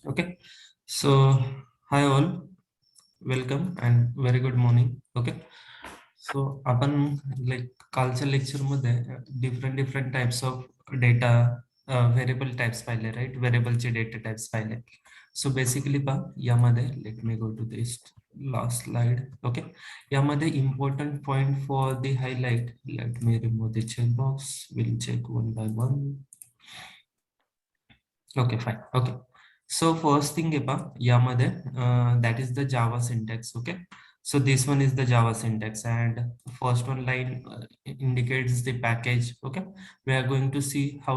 Okay, so hi all, welcome and very good morning. Okay, so आपण like कालच्या lecture मध्ये different different types of data variable types पाहिले, right? व्हेरिएबलचे data types पाहिले. So basically पहा यामध्ये let me go to this last slide. Okay, यामध्ये important point for the highlight. Let me remove the check box. Will check one by one. Okay, fine. Okay. So first thing yamade that is the Java syntax. Okay. So this one is the Java syntax, and first one line indicates the package. Okay. We are going to see how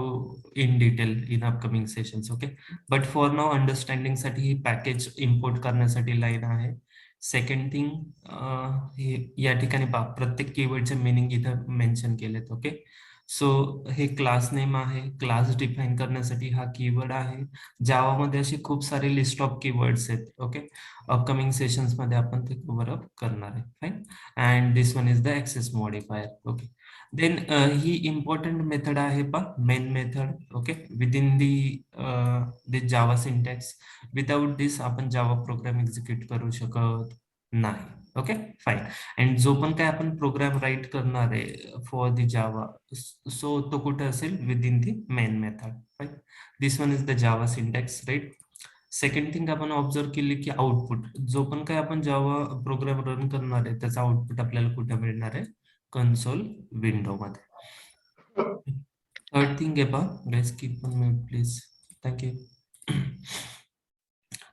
in detail in upcoming sessions. Okay. But for now understanding साठी package import करण्यासाठी line आहे. Second thing या ठिकाणी पहा प्रत्येक कीवर्डचे meaning इथं mention केलेत. ओके, सो हे क्लास नेम आहे. क्लास डिफाइन करण्यासाठी हा कीवर्ड आहे. जावा मध्ये असे खूप सारे लिस्ट ऑफ कीवर्ड्स आहेत. ओके, अपकमिंग सेशन्स मध्ये आपण ते कव्हर अप करणार आहे. Fine. And this one is the access modifier. Okay, then ही इम्पॉर्टंट मेथड आहे पहा, main method. Okay, within the Java syntax. Without this आपण जावा प्रोग्राम एक्झिक्यूट करू शकत नाही. Okay, fine. अँड जो पण काय आपण प्रोग्राम राईट करणार आहे फॉर दी जावा, सो तो कुठे असेल? Within the main method. Right, this one is the Java syntax. Right. Second thing आपण ऑब्झर्व केली की आउटपुट, जो पण काय आपण जावा प्रोग्राम रन करणार आहे त्याचा आउटपुट आपल्याला कुठे मिळणार आहे? कन्सोल विंडो मध्ये. थर्ड थिंग आहे पहा, guys keep on mute please. Thank you.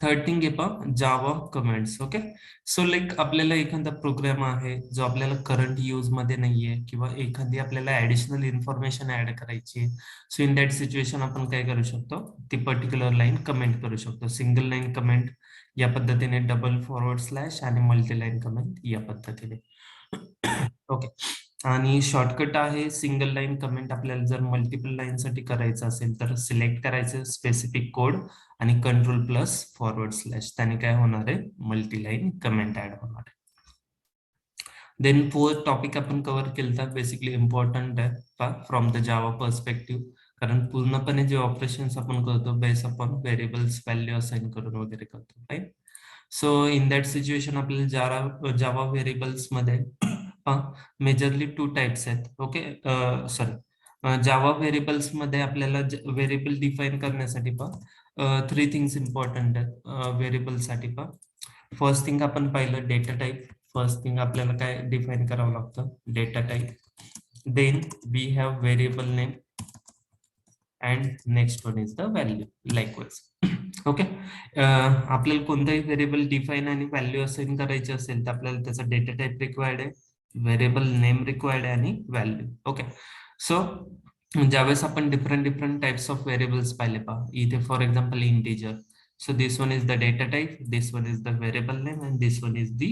Third thing आहे पहा, जावा कमेंट्स. ओके, सो लाईक आपल्याला एखादा प्रोग्राम आहे जो आपल्याला करंट यूज मध्ये नाहीये, किंवा एखादी आपल्याला ऍडिशनल इन्फॉर्मेशन ऍड करायची. सो इन दॅट सिच्युएशन आपण काय करू शकतो? ती पर्टिक्युलर लाईन कमेंट करू शकतो. सिंगल लाईन कमेंट या पद्धतीने, डबल फॉरवर्ड स्लॅश आणि मल्टी लाईन कमेंट या पद्धतीने. ओके, आणि शॉर्टकट आहे सिंगल लाईन कमेंट. आपल्याला जर मल्टिपल लाईन साठी करायचं असेल तर सिलेक्ट करायचं स्पेसिफिक कोड आणि कंट्रोल प्लस फॉरवर्ड स्लॅश, त्याने काय होणार आहे? मल्टी लाईन कमेंट ऍड होणार आहे. देन फोर्थ टॉपिक आपण कव्हर केलं, बेसिकली इम्पॉर्टंट आहे फ्रॉम द जावा पर्स्पेक्टिव्ह, कारण पूर्णपणे जे ऑपरेशन्स आपण करतो base upon variables value assign करून वगैरे करतो. Right. So in that situation आपल्याला जावा व्हेरिएबल्स मध्ये मेजरली टू टाइप्स आहेत. ओके, सॉरी, जावा व्हेरिएबल्स मध्ये आपल्याला व्हेरिएबल डिफाइन करण्यासाठी थ्री थिंग्स इम्पॉर्टंट आहेत व्हेरिएबल साठी. फर्स्ट थिंग आपण पाहिलं डेटा टाइप. फर्स्ट थिंग आपल्याला काय डिफाइन करावं लागतं? Data type. Then we have variable name and next one is the value. Likewise. Okay, आपल्याला कोणताही व्हेरिएबल डिफाइन आणि व्हॅल्यू असाइन करायचे असेल तर आपल्याला त्याचा डेटा टाइप रिक्वायर्ड आहे, व्हेरिएबल नेम रिक्वायर्ड आहे आणि व्हॅल्यू. ओके, सो ज्यावेळेस आपण different different types of variables पाहिले पहा, इथे for example integer. So this one is the data type, this one is the variable name, and this one is the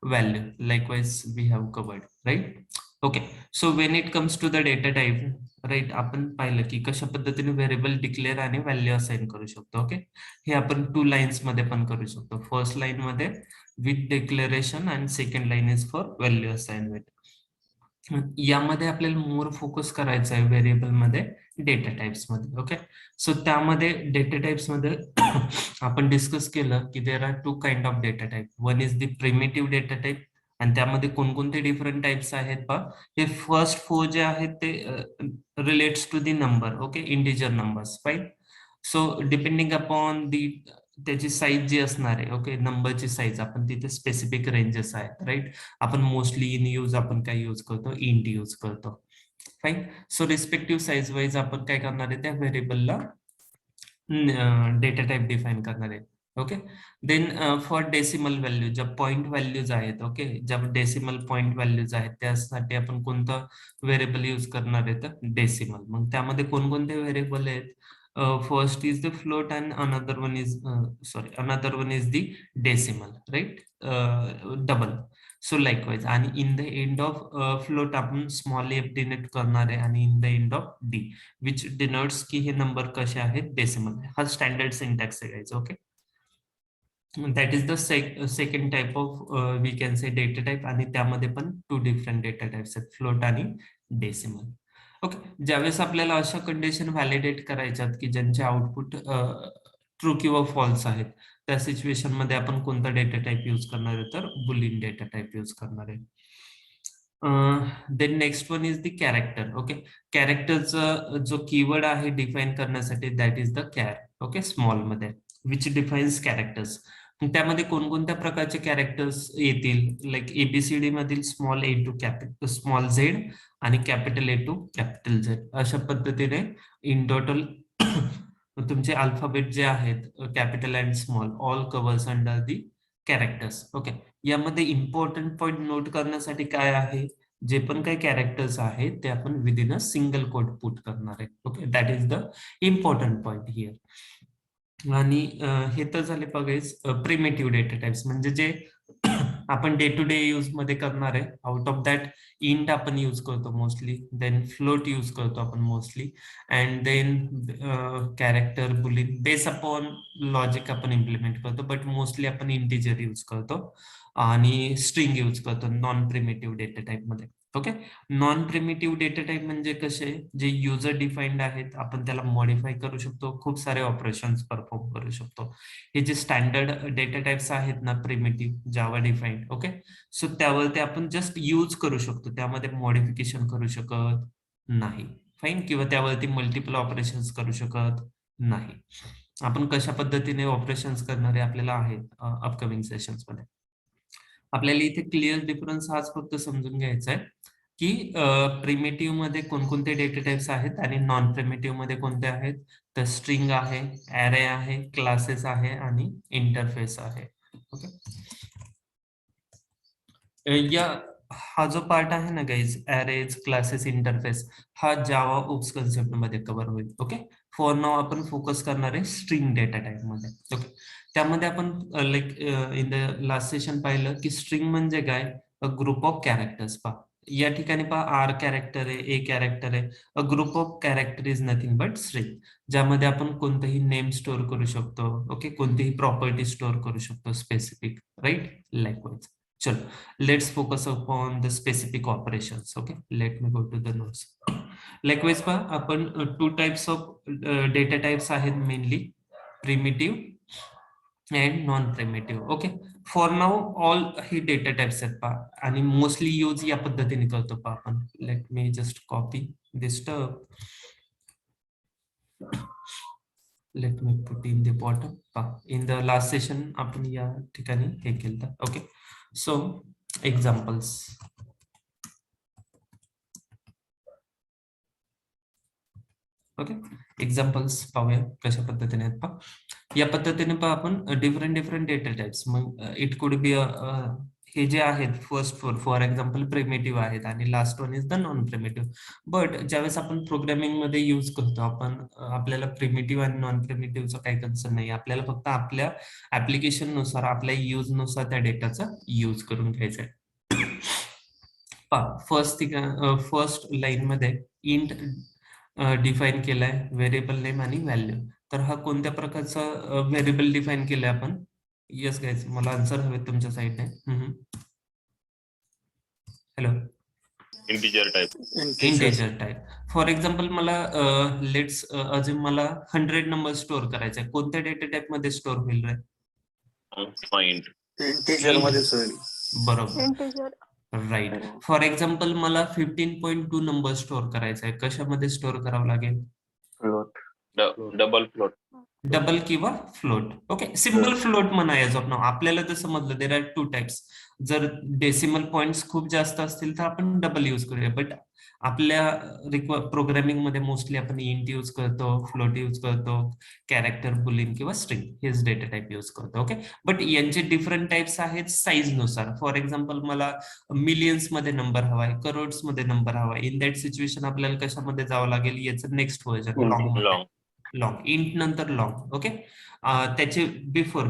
value. Likewise, we have covered, right? Okay. So when it comes to the data type, right, आपण पाहिलं की कशा पद्धतीने variable declare आणि value assign करू शकतो. Okay, हे आपण टू लाईन्स मध्ये पण करू शकतो. फर्स्ट लाईन मध्ये विथ डिक्लेरेशन आणि second line is for value assignment. यामध्ये आपल्याला मोर फोकस करायचा आहे व्हेरिएबल मध्ये, डेटा टाइप्स मध्ये. ओके, सो त्यामध्ये डेटा टाइप्स मध्ये आपण डिस्कस केलं की there are two kind of data type. One is the primitive data type, आणि त्यामध्ये कोणकोणते डिफरंट टाइप्स आहेत पहा. हे फर्स्ट फोर जे आहेत ते relates to the number. Okay, integer numbers. Fine. So depending upon the त्याची साईज जी असणार आहे, ओके, नंबरची साईज, आपण तिथे स्पेसिफिक रेंजेस आहेत. राईट. आपण मोस्टली इन यूज आपण काय यूज करतो? इंट यूज करतो. Fine. So respective size wise आपण काय करणार आहे? त्या व्हेरिएबलला डेटा टाइप डिफाइन करणार आहे. Okay, then for decimal value, ज्या पॉइंट व्हॅल्यूज आहेत, ओके, ज्या डेसिमल पॉइंट व्हॅल्यूज आहेत त्यासाठी आपण कोणतं व्हेरिएबल यूज करणार आहे? तर डेसिमल. मग त्यामध्ये कोणकोणते व्हेरिएबल आहेत? First is the float and another one is another one is the decimal, right? Double. So likewise, and in the end of float आपण small f denote करणार आहे, आणि in the end of d which denotes की हे number कसे आहेत? Decimal. हा standard syntax आहे guys. Okay, that is the second type of we can say data type, आणि त्यामध्ये पण टू डिफरंट डेटा टाइप्स आहेत, फ्लोट आणि डेसिमल. ओके, ज्यावेळेस आपल्याला अशा कंडिशन व्हॅलिडेट करायच्यात की ज्यांचे आउटपुट ट्रू किंवा फॉल्स आहेत, त्या सिच्युएशन मध्ये आपण कोणता डेटा टाइप यूज करणार आहे, तर बुलियन डेटा टाइप यूज करणार आहे. Then next one is the character. Okay, कॅरेक्टरचा जो कीवर्ड आहे डिफाईन करण्यासाठी that is the char. Okay, small मध्ये विच डिफाईन्स कॅरेक्टर्स. त्यामध्ये कोणकोणत्या प्रकारचे कॅरेक्टर्स येतील, लाईक एबीसीडी मधील small A to capital small Z आणि capital A to capital Z, अशा पद्धतीने इन टोटल तुमचे अल्फाबेट जे आहेत capital and small all covers under the characters. Okay, यामध्ये इम्पॉर्टंट पॉइंट नोट करण्यासाठी काय आहे, जे पण काही कॅरेक्टर्स आहेत ते आपण within a single quote put करणार आहे. Okay, that is the important point here. आणि हे तर झाले बघायच प्रिमेटिव्ह डेटा टाइप्स, म्हणजे जे आपण डे टू डे यूज मध्ये करणार आहे. आउट ऑफ दॅट इंट आपण यूज करतो मोस्टली, देन फ्लोट यूज करतो आपण mostly, and then character boolean base upon logic आपण इम्प्लिमेंट करतो, बट मोस्टली आपण इंटिजर यूज करतो आणि स्ट्रिंग यूज करतो नॉन प्रिमेटिव्ह डेटा टाइप मध्ये. Okay, non primitive data type म्हणजे कसे, जे युजर डिफाईन्ड आहेत, आपण त्याला मॉडिफाय करू शकतो, खूप सारे ऑपरेशन्स परफॉर्म करू शकतो. हे जे स्टँडर्ड डेटा टाइप्स आहेत ना प्रिमेटिव्ह जावा डिफाईन्ड, ओके, सो त्यावरती आपण जस्ट यूज करू शकतो, त्यामध्ये मॉडिफिकेशन करू शकत नाही. फाईन, किंवा त्यावरती मल्टिपल ऑपरेशन्स करू शकत नाही. आपण कशा पद्धतीने ऑपरेशन्स करणारे आपल्याला आहेत अपकमिंग सेशन्स मध्ये. आपल्याला इथे क्लिअर डिफरन्स हाच फक्त समजून घ्यायचा आहे की प्रिमेटिव्ह मध्ये कोणकोणते डेटा टाइप्स आहेत आणि नॉन प्रिमेटिव्ह मध्ये कोणते आहेत. तर स्ट्रिंग आहे, ऍरे आहे, क्लासेस आहे आणि इंटरफेस आहे. ओके, या हा जो पार्ट आहे ना गाईज, ऍरेज, क्लासेस, इंटरफेस, हा जावा ओप्स कन्सेप्ट मध्ये कव्हर होईल. ओके, फॉर नाव आपण फोकस करणार आहे स्ट्रिंग डेटा टाइप मध्ये. ओके, त्यामध्ये आपण like in the last session पाहिलं की स्ट्रिंग म्हणजे काय, अ ग्रुप ऑफ कॅरेक्टर्स. पहा या ठिकाणी पहा, आर कॅरेक्टर आहे, ए कॅरेक्टर आहे, a group of character is nothing but string, ज्यामध्ये आपण कोणतंही नेम स्टोअर करू शकतो. ओके, कोणतीही प्रॉपर्टी स्टोअर करू शकतो स्पेसिफिक, राईट. लाईकवाईज, चलो let's focus upon the specific operations. Okay, let me go to the notes. Likewise पहा, आपण two types of data types आहेत mainly, primitive and non primitive. Okay, for now all he data types आहेत पहा, आणि mostly use या पद्धतीने करतो पहा आपण. Let me just copy this stuff. Let me put in the bottom. In the last session आपण या ठिकाणी हे केलं. Okay, so examples. Okay, examples पाहूया कशा पद्धतीने आहेत पहा. या पद्धतीने पहा आपण डिफरंट डेटा टाइप्स. मग इट कुड बी हे जे आहेत फर्स्ट फॉर एक्झाम्पल प्रिमेटिव्ह आहेत आणि last one is the non primitive. But ज्यावेळेस आपण प्रोग्रामिंग मध्ये यूज करतो आपण, आपल्याला प्रिमेटिव्ह आणि नॉन प्रिमेटिव्हचा काही कन्सर्न नाही. आपल्याला फक्त आपल्या ऍप्लिकेशन नुसार, आपल्या यूज नुसार त्या डेटाचा यूज करून घ्यायचा आहे. पहा फर्स्ट लाईन मध्ये इंट डिफाईन केलाय, व्हेरिएबल नेम आणि व्हॅल्यू. तर हा कोणत्या प्रकारचा व्हेरिएबल डिफाईन केलाय आपण. येस गाईज, मला आन्सर हवे तुमच्या साईडने. Hello, integer type. Integer type. For example मला लेट्स अजून मला 100 नंबर स्टोअर करायचा आहे, कोणत्या डेटा टाइप मध्ये स्टोअर होईल रे. इंटिजर मध्ये होईल. बरोबर, राईट. फॉर एक्झाम्पल मला 15.2 नंबर स्टोअर करायचा आहे, कशामध्ये स्टोअर करावं लागेल. फ्लोट, डबल फ्लोट, डबल किंवा फ्लोट. ओके, सिंपल फ्लोट म्हणा एज ऑफ नाव. आपल्याला तर समजलं देर आर टू टाइप्स. जर डेसिमल पॉइंट्स खूप जास्त असतील तर आपण डबल यूज करूया, बट आपल्या प्रोग्रामिंग मध्ये मोस्टली आपण इंट यूज करतो, फ्लोट यूज करतो, कॅरेक्टर, बुलियन किंवा स्ट्रिंग हेच डेटा टाइप यूज करतो. ओके, बट यांचे डिफरंट टाइप्स आहेत साईज नुसार. फॉर एक्झाम्पल मला मिलियन्स मध्ये नंबर हवाय, करोड्स मध्ये नंबर हवाय. इन दॅट सिच्युएशन आपल्याला कशामध्ये जावं लागेल, याचं next version long, long int नंतर लॉंग. ओके, त्याचे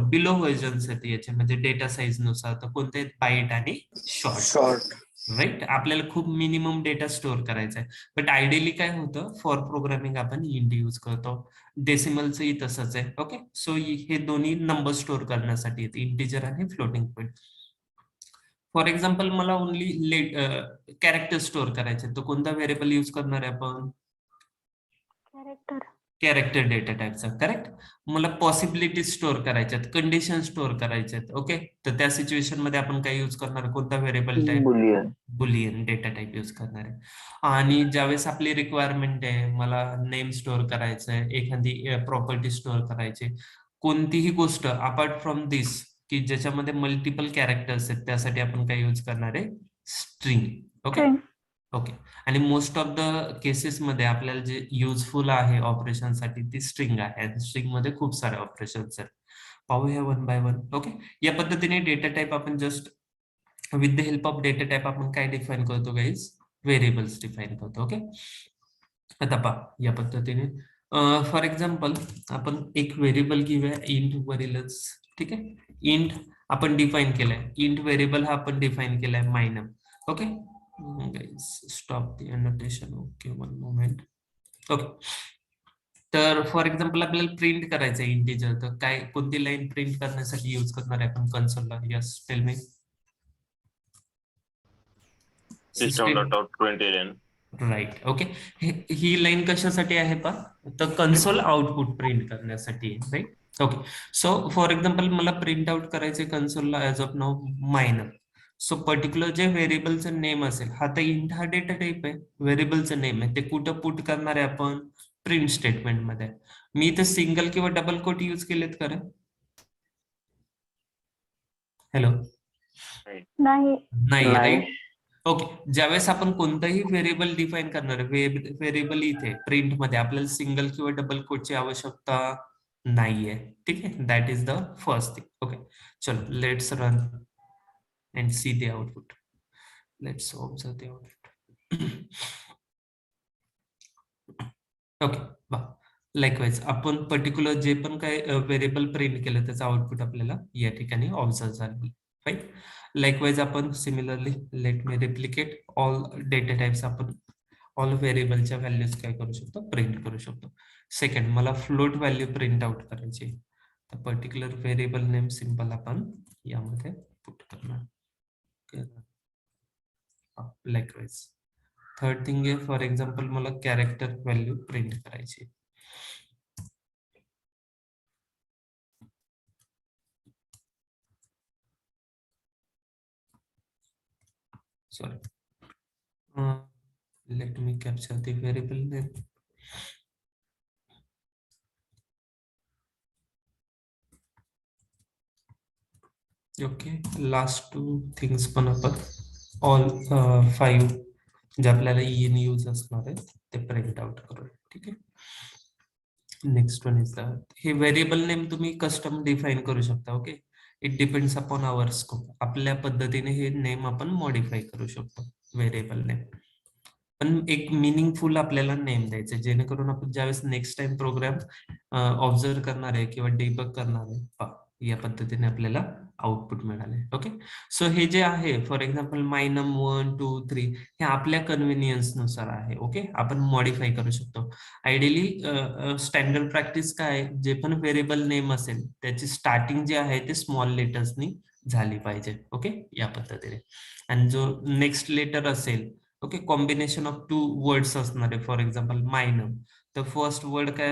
बिलो व्हर्जन्स आहेत याचे, म्हणजे डेटा साईज नुसार. तर कोणते, बाईट आणि शॉर्ट, राईट. आपल्याला खूप मिनिमम डेटा स्टोअर करायचा आहे, बट आयडियली काय होतं, फॉर प्रोग्रामिंग आपण इंट यूज करतो. डेसिमलचंही तसंच आहे. ओके, सो हे दोन्ही नंबर स्टोअर करण्यासाठी येते, इंटिजर आणि फ्लोटिंग पॉइंट. फॉर एक्झाम्पल मला ओनली कॅरेक्टर स्टोअर करायचे, तर कोणता व्हेरिएबल यूज करणार आहे आपण. कॅरेक्टर डेटा टाईपचा. करेक्ट. मला पॉसिबिलिटी स्टोअर करायच्यात, कंडिशन स्टोअर करायच्यात. ओके, तर त्या सिच्युएशन मध्ये आपण काय यूज करणार, कोणता variable type, boolean. Boolean data type use करणार आहे. आणि ज्यावेळेस आपली रिक्वायरमेंट आहे, मला नेम स्टोअर करायचं आहे, एखादी प्रॉपर्टी स्टोअर करायची, कोणतीही गोष्ट अपार्ट फ्रॉम दिस की ज्याच्यामध्ये मल्टिपल कॅरेक्टर्स आहेत, त्यासाठी आपण काय यूज करणार आहे, स्ट्रिंग. Okay okay. आणि मोस्ट ऑफ द केसेस मध्ये आपल्याला जे युजफुल आहे ऑपरेशन साठी ती स्ट्रिंग आहे. आणि स्ट्रिंग मध्ये खूप सारे ऑपरेशन्स आहेत, पाहूया वन बाय वन. ओके, या पद्धतीने डेटा टाईप आपण just with the help of data type आपण काय डिफाईन करतो गाईज, व्हेरिएबल्स डिफाईन करतो. ओके, आता पहा या पद्धतीने फॉर एक्झाम्पल आपण एक व्हेरिएबल घेऊया इंट वरीलच. ठीक आहे, इंट आपण डिफाईन केलाय, इंट व्हेरिएबल हा आपण डिफाईन केलाय my num. Okay guys, stop the annotation. Okay, one moment. Okay, तर फॉर एक्झाम्पल आपल्याला प्रिंट करायचं आहे इंटिजर, तर काय कोणती लाईन प्रिंट करण्यासाठी यूज करणार आहे आपण कन्सोलला? Yes, tell me. system.out.println. Right. Okay, ही लाईन कशासाठी आहे पा, तर कन्सोल आउटपुट प्रिंट करण्यासाठी, right. Okay, so for example मला प्रिंट आउट करायचे कन्सोलला age of now minor. So particular जे व्हेरिएबलचं नेम असेल, हा तर इंट हा डेटा टाईप आहे, व्हेरिएबलचं नेम आहे, ते कुठं पुट करणार आहे आपण, प्रिंट स्टेटमेंट मध्ये. मी इथे सिंगल किंवा डबल कोट यूज केलेत का रे? हॅलो, नाही. नाही, राईट. ओके, ज्यावेळेस आपण कोणताही व्हेरिएबल डिफाईन करणार, व्हेरिएबल इथे प्रिंट मध्ये आपल्याला सिंगल किंवा डबल कोटची आवश्यकता नाहीये. ठीक आहे, that is the first thing. Okay, चलो let's run and see the output. Let's observe the output. Okay, likewise आपण पर्टिक्युलर जे पण काय व्हेरिएबल प्रिंट केलं त्याचं आउटपुट आपल्याला या ठिकाणी ऑब्झर्व झालं. राईट. लाईकवाईज आपण similarly late me replicate all data types, आपण ऑल व्हेरिएबलच्या व्हॅल्यूज काय करू शकतो, प्रिंट करू शकतो. सेकंड, मला फ्लोट व्हॅल्यू प्रिंट आउट करायची, तर पर्टिक्युलर व्हेरिएबल नेम सिंपल आपण यामध्ये पुट करणार. लाईकवाईज थर्ड थिंग आहे, फॉर एक्झाम्पल मला कॅरेक्टर व्हॅल्यू प्रिंट करायची. Sorry, let me capture the variable name. Okay, last two things पण आपण all 5 जे आपल्याला इन यूज असणार आहे ते प्रिंट आउट करू. ठीक आहे, नेक्स्ट वन इज हे व्हेरिएबल नेम तुम्ही कस्टम डिफाईन करू शकता. Okay, it depends upon our scope. आपल्या पद्धतीने हे नेम आपण मॉडिफाय करू शकतो व्हेरिएबल नेम, पण एक मिनिंगफुल आपल्याला नेम द्यायचं, जेणेकरून आपण ज्यावेळेस नेक्स्ट टाइम प्रोग्राम ऑब्झर्व करणार आहे किंवा डिबग करणार आहे, या पद्धतीने आपल्याला आउटपुट मिळाले. ओके, सो हे जे आहे फॉर एक्झाम्पल मायनम 1 2 3 हे आपल्या कन्व्हिनियन्स नुसार आहे. ओके, आपण मॉडिफाय करू शकतो. आयडियली स्टँडर्ड प्रॅक्टिस काय, जे पण व्हेरिएबल नेम असेल त्याची स्टार्टिंग जे आहे ते स्मॉल लेटर्सनी झाली पाहिजे. ओके, या पद्धतीने. आणि जो नेक्स्ट लेटर असेल, ओके, कॉम्बिनेशन ऑफ 2 वर्ड्स असणार आहे. फॉर एक्झाम्पल मायनम, तर फर्स्ट वर्ड काय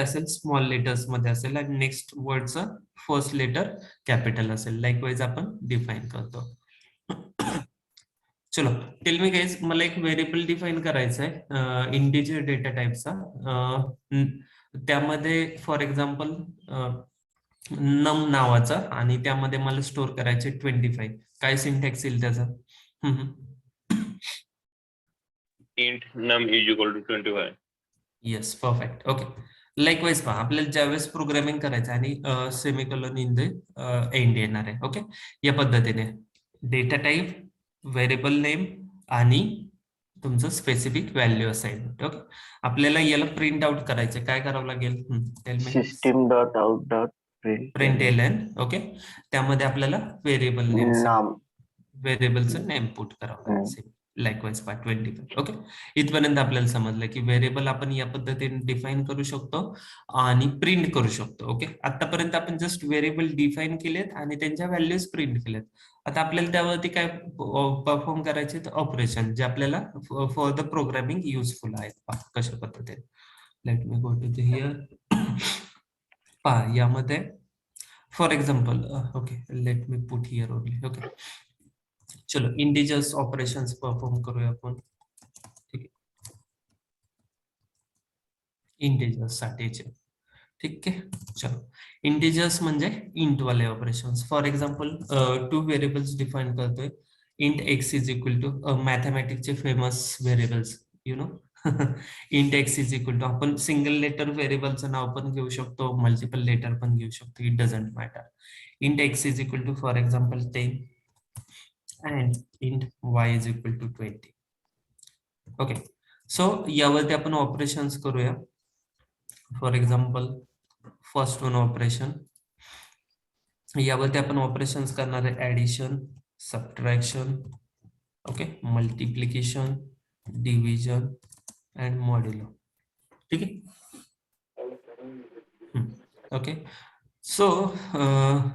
असेल, स्मॉल लेटर्स मध्ये असेल आणि नेक्स्ट वर्डचं फर्स्ट लेटर कॅपिटल असेल. लाईकवाईज आपण डिफाईन करतो. चलो, टेल मी गाईज, मला एक व्हेरिएबल डिफाईन करायचा आहे इंटिजर डेटा टाईपचा. त्यामध्ये फॉर एक्झाम्पल नम नावाचा, आणि त्यामध्ये मला स्टोअर करायचे 25. काय सिंटॅक्स येईल त्याचा? int num is equal to 25. Yes, perfect. Okay, likewise पहा, आपल्याला ज्यावेळेस प्रोग्रामिंग करायचं आणि सेमिकोलॉन इन द एंड येणार आहे. ओके, या पद्धतीने डेटा टाईप, व्हेरिएबल नेम आणि तुमचं स्पेसिफिक व्हॅल्यू असाइनमेंट. ओके, आपल्याला याला प्रिंट आउट करायचं, काय करावं लागेल? System dot out dot println. Okay, त्यामध्ये आपल्याला व्हेरिएबल नेम, व्हेरिएबलचं नेम पुट करावं लागेल. लाईकवाईज पहा 25. ओके, इथपर्यंत आपल्याला समजलं की व्हेरिएबल आपण या पद्धतीने डिफाईन करू शकतो आणि प्रिंट करू शकतो. ओके, आतापर्यंत आपण जस्ट व्हेरिएबल डिफाईन केलेत आणि त्यांच्या व्हॅल्यूज प्रिंट केलेत. आता आपल्याला त्यावरती काय परफॉर्म करायचे तर ऑपरेशन जे आपल्याला फॉर द प्रोग्रामिंग युजफुल आहेत. पहा कशा पद्धतीने. Let me go to the here. पहा यामध्ये for example okay let me put here only. Okay, चलो इंटिजर्स ऑपरेशन्स परफॉर्म करूया आपण. ठीक आहे, इंटिजर्स साठीचे. ठीक आहे, चलो इंटिजर्स म्हणजे इंट वाले operations. For example 2 variables define करतोय. Int x is equal to मॅथमॅटिक्सचे famous variables you know int x is equal to आपण सिंगल लेटर व्हेरिएबलचं नाव पण घेऊ शकतो, मल्टिपल लेटर पण घेऊ शकतो, it doesn't matter. Int x is equal to for example 10 and int y is equal to 20. Okay, so यावरती आपण ऑपरेशन्स करूया. For example first one operation, यावरती आपण ऑपरेशन्स करणार आहे addition, subtraction, okay, multiplication, division and modulo. ठीक आहे, okay. So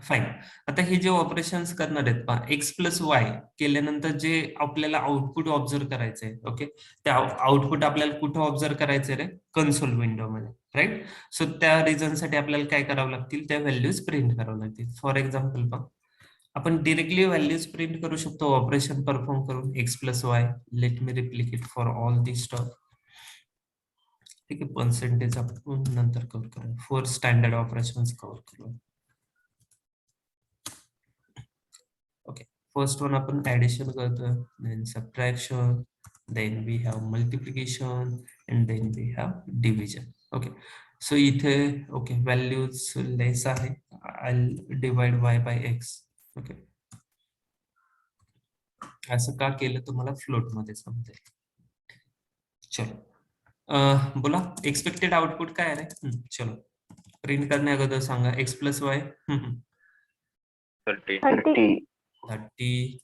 fine. आता हे जे ऑपरेशन्स करणार आहेत पहा, एक्स प्लस वाय केल्यानंतर जे आपल्याला आउटपुट ऑब्झर्व करायचंय. ओके, त्या आउटपुट आपल्याला कुठं ऑब्झर्व करायचंय रे? कन्सोल विंडो मध्ये, राईट. सो त्या रिझन साठी आपल्याला काय करावं लागतील, त्या व्हॅल्यूज प्रिंट करावं लागतील. फॉर एक्झाम्पल पहा, आपण डिरेक्टली व्हॅल्यूज प्रिंट करू शकतो ऑपरेशन परफॉर्म करून. X plus Y, let me replicate for all the stuff. ठीक आहे, पर्सेंटेज आपण नंतर कव्हर करूया. 4 स्टँडर्ड ऑपरेशन्स कव्हर करूया. ओके, फर्स्ट वन आपण ऍडिशन करतोय, then subtraction, then we have multiplication and then we have division. Okay, so इथे okay values less आहे. I divide Y by X. Okay, असं का केलं तुम्हाला फ्लोट मध्ये समजेल. चलो बोला एक्सपेक्टेड आउटपुट काय आहे. चलो प्रिंट करण्या अगोदर सांगा x plus y 30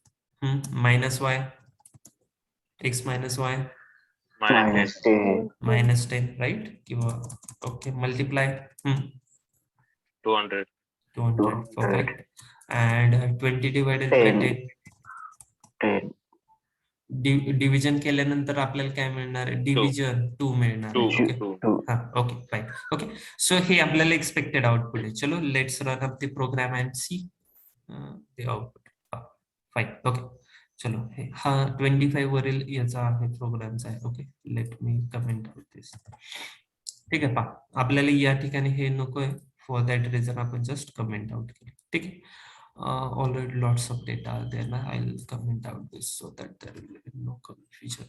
minus y, x minus y minus 10, right. किंवा okay multiply 200. Perfect. And 20 divided by 10. Division केल्यानंतर आपल्याला काय मिळणार आहे, डिव्हिजन 2 मिळणार आहे. ओके, हा ओके फाईन. ओके, सो हे आपल्याला एक्सपेक्टेड आउटपुट आहे. चलो let's run up the program and see the output. Fine. Okay, चलो हा 25 वरील याचा आहे, प्रोग्रामचा आहे. Okay, let me comment out this. ठीक आहे, पहा आपल्याला या ठिकाणी हे नकोय, फॉर दॅट रिझन आपण जस्ट कमेंट आउट केलं. ठीक आहे, already lots of data are there. Now I'll comment out this so that there will be no confusion.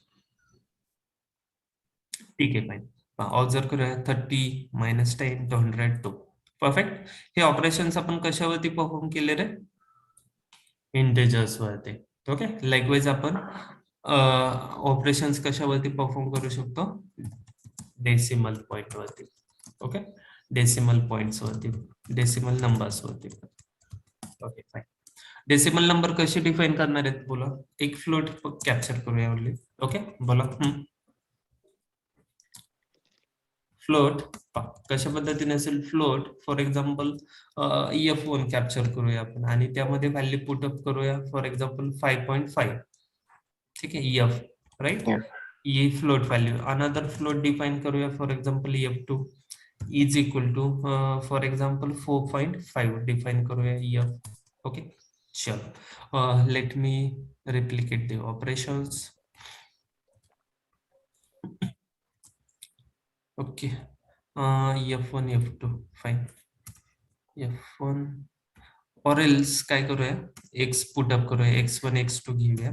ठीक आहे, फाईन. ऑब्झर्व करूया 30 मायनस 10 202. परफेक्ट. हे ऑपरेशन्स आपण कशावरती परफॉर्म केले रे? इंटिजर्स वरती. ओके, लाईकवाईज आपण ऑपरेशन्स कशावरती परफॉर्म करू शकतो? डेसिमल पॉइंट वरती. ओके, डेसिमल पॉइंट्स वरती, डेसिमल नंबर्स वरती. Okay fine. डेसिमल नंबर कसे डिफाइन करणार आहेत बोला. एक फ्लोट कॅप्चर करूया ओनली. ओके, बोला. फ्लोट कशा पद्धतीने असेल float. For example F1 capture करूया आपण आणि त्यामध्ये व्हॅल्यू पुटअप करूया. For example 5.5. ठीक आहे, F, राईट. ही float value. Another float define करूया. For example F2 is equal to for example 4.5 define करूया F. ओके, चलो let me replicate the operations. Okay, F1 F2 fine. F1 or else काय करूया, x put up करूया, x1 x2 घेऊया.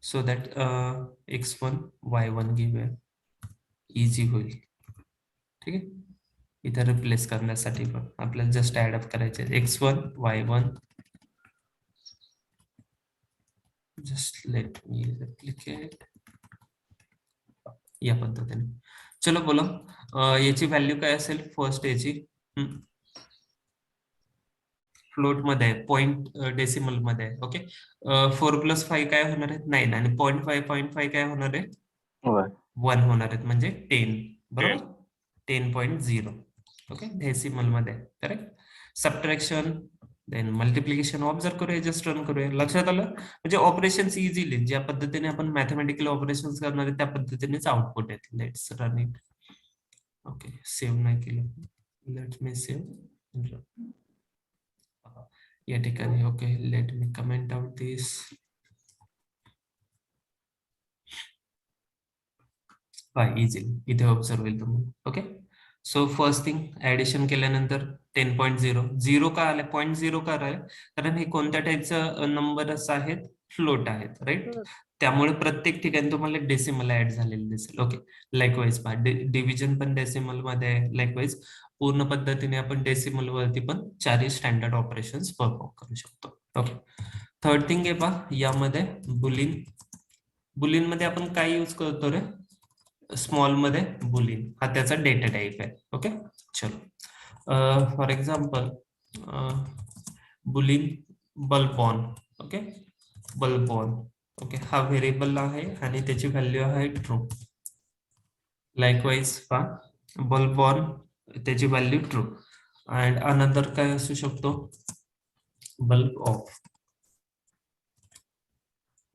so that x1 y1 घेऊया, easy होईल. ठीक आहे, इथे रिप्लेस करण्यासाठी पण आपल्याला जस्ट ऍड अप करायचे x1 y1. Just let me replicate या पद्धतीने. चलो बोला याची व्हॅल्यू काय असेल फर्स्ट याची. फ्लोट मध्ये आहे, पॉईंट डेसिमल मध्ये आहे. ओके, 4+5 काय होणार आहे? 9 आणि 0.5 काय होणार आहे? 1 होणार आहेत, म्हणजे 10. बरोबर, 10.0. ओके, डेसिमल मध्ये. Correct. Subtraction then multiplication observe करूया, जस्ट रन करूया. लक्षात आलं? म्हणजे ऑपरेशन्स इझिली ज्या पद्धतीने आपण मॅथमॅटिकल ऑपरेशन्स करणार आहे त्या पद्धतीनेच आउटपुट येते. Let's run it. Okay, save नाही केलं, लेट मी सेव्ह. या ठिकाणी okay, let me comment out this. Easily इथे ऑब्झर्व होईल तुम्हाला. Okay, so first thing addition केल्यानंतर 10.0 0 का आले? 0.0 का आले? कारण हे कोणत्या टाईपचं नंबर्स आहेत? फ्लोट आहेत, राईट? त्यामुळे प्रत्येक ठिकाणी तुम्हाला डेसिमल ऍड झालेलं दिसेल. ओके, लाईकवाईज पहा, डिव्हिजन पण डेसिमल मध्ये आहे. लाईकवाईज पूर्ण पद्धतीने आपण डेसिमल वरती पण 4 स्टँडर्ड ऑपरेशन्स परफॉर्म करू शकतो. ओके, थर्ड थिंग आहे पहा, यामध्ये बुलिन मध्ये आपण काय यूज करतो रे? स्मॉल मध्ये बुलिन हा त्याचा डेटा टाइप आहे. ओके, चलो फॉर एक्झाम्पल बुलिन बल्बॉन. ओके, बल्बॉन. ओके, हा व्हेरिएबल आहे आणि त्याची व्हॅल्यू आहे ट्रू. लाईकवाईज पहा, बल्बॉन त्याची व्हॅल्यू ट्रू. अँड अनदर काय असू शकतो? Bulb of.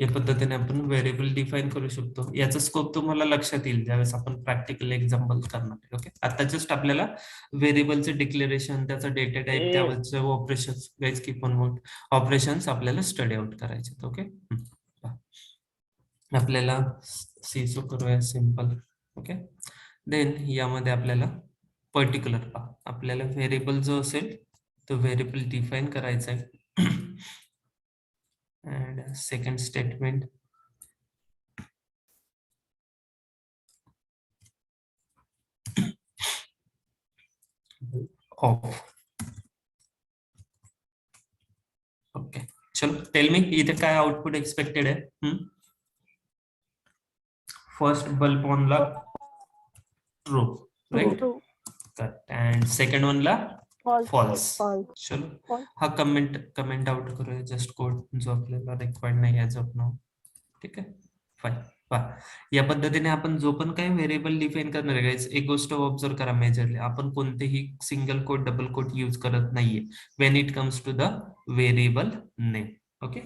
या पद्धतीने आपण व्हेरिएबल डिफाईन करू शकतो. याचा स्कोप तुम्हाला लक्षात येईल ज्यावेळेस आपण प्रॅक्टिकल एक्झाम्पल करणार. ओके, आता जस्ट आपल्याला व्हेरिएबलचं डिक्लेरेशन, त्याचा डेटा टाइप, त्यावरचे operations, guys keep on note, operations आपल्याला स्टडी आउट करायचे. ओके, आपल्याला सीसो करूया सिंपल. ओके, देन यामध्ये आपल्याला पर्टिक्युलर पहा, आपल्याला व्हेरिएबल जो असेल तो व्हेरिएबल डिफाईन करायचा आहे. and second statement of. Okay, चलो टेल मी इथे काय आउटपुट एक्सपेक्टेड आहे? फर्स्ट बल्ब ऑन ला true, right? And second one ला फॉल्स. चलो हा कमेंट आउट करूया, जस्ट कोड जो आपल्याला रिक्वायर्ड नाही आहे जप नाव. ठीक आहे, फाईन. या पद्धतीने आपण जो पण काही व्हेरिएबल डिफाईन करणार आहे, एक गोष्ट ऑब्झर्व करा मेजरली, आपण कोणतेही single quote double quote use करत नाहीये when it comes to the variable name. Okay,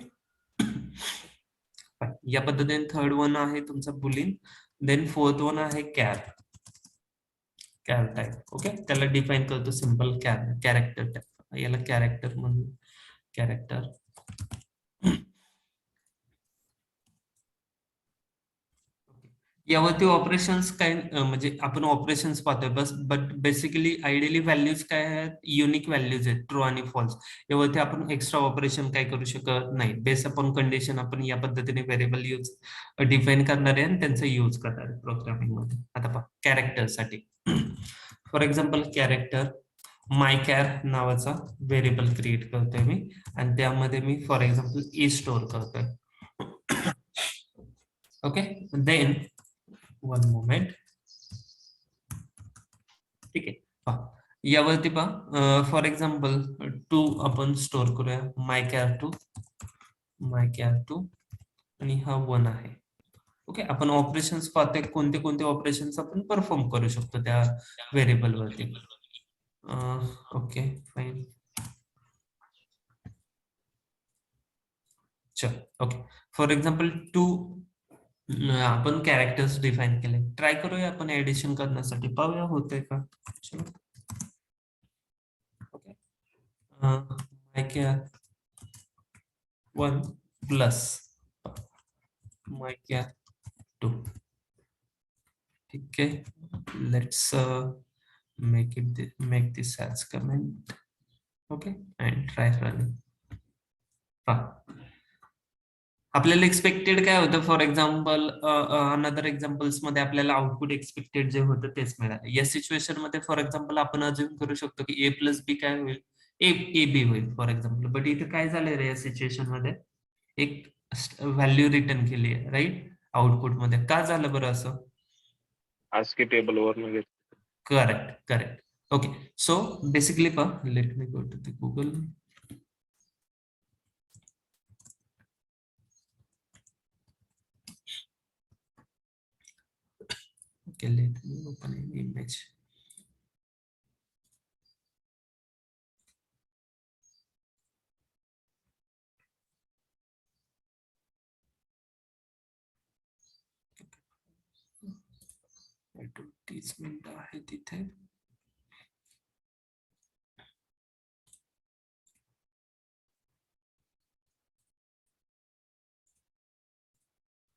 या पद्धतीने थर्ड वन आहे तुमचा बुलिन. देन फोर्थ वन आहे कॅर टाइप. ओके, त्याला डिफाईन करतो सिंपल कॅरेक्टर टाइप. याला कॅरेक्टर म्हणून कॅरेक्टर. यावरती ऑपरेशन्स काय म्हणजे आपण ऑपरेशन्स पाहतोय बस, बट बेसिकली आयडियली व्हॅल्यूज काय आहेत? युनिक व्हॅल्यूज आहेत, ट्रू आणि फॉल्स. यावरती आपण एक्स्ट्रा ऑपरेशन काय करू शकत नाही. बेस अपॉन कंडिशन आपण या पद्धतीने व्हेरिएबल यूज डिफाईन करणार आहे आणि त्यांचा यूज करणार आहे प्रोग्रामिंग मध्ये. आता पहा, कॅरेक्टर साठी for example character my char नावाचा व्हेरिएबल क्रिएट करतोय मी आणि त्यामध्ये मी फॉर एक्झाम्पल ए स्टोअर करतोय. Okay, then one moment. ठीक आहे, पहा यावरती पहा फॉर एक्झाम्पल 2 आपण स्टोअर करूया, माय कॅर 2 आणि हा 1 आहे. ओके, आपण ऑपरेशन्स पाहतोय, कोणते कोणते ऑपरेशन्स आपण परफॉर्म करू शकतो त्या व्हेरिएबल वरती. Okay, fine. चल, ओके, फॉर एक्झाम्पल 2 आपण कॅरेक्टर्स डिफाईन केले. ट्राय करूया आपण ऍडिशन करण्यासाठी, पाहूया होतंय का. चलो, ओके, माय कॅर 1 प्लस माय कॅर 2. ठीक आहे, let's make this as comment. Okay, and try running. आपल्याला एक्सपेक्टेड काय होतं? फॉर एक्झाम्पल अनदर एक्झाम्पल्स मध्ये आपल्याला आउटपुट एक्सपेक्टेड जे होतं तेच मिळालं. या सिच्युएशन मध्ये फॉर एक्झाम्पल आपण अज्युम करू शकतो की A+B काय होईल? ए बी होईल फॉर एक्झाम्पल. बट इथे काय झालंय रे या सिच्युएशन मध्ये? एक व्हॅल्यू रिटर्न केली आहे, राईट? आउटपुट मध्ये का झालं बरं असं? ASCII टेबल वर करेक्ट. ओके, सो बेसिकली पहा, let me go to the Google. Okay, let me open an image. Advertisement आहे तिथे.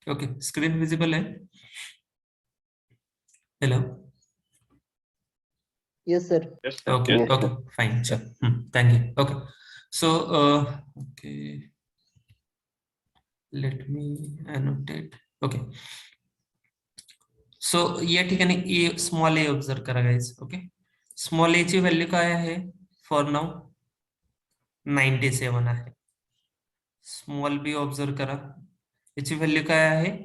ओके, स्क्रीन विजिबल आहे? Hello. Yes, sir. Yes, sir. Okay, Yes. okay, fine, sure. Thank you. Okay, so okay, let me annotate. Okay, so या ठिकाणी a small a observe करा guys. Okay, small a ची value काय आहे for now? 97 आहे. Small b observe करा, याची value काय आहे?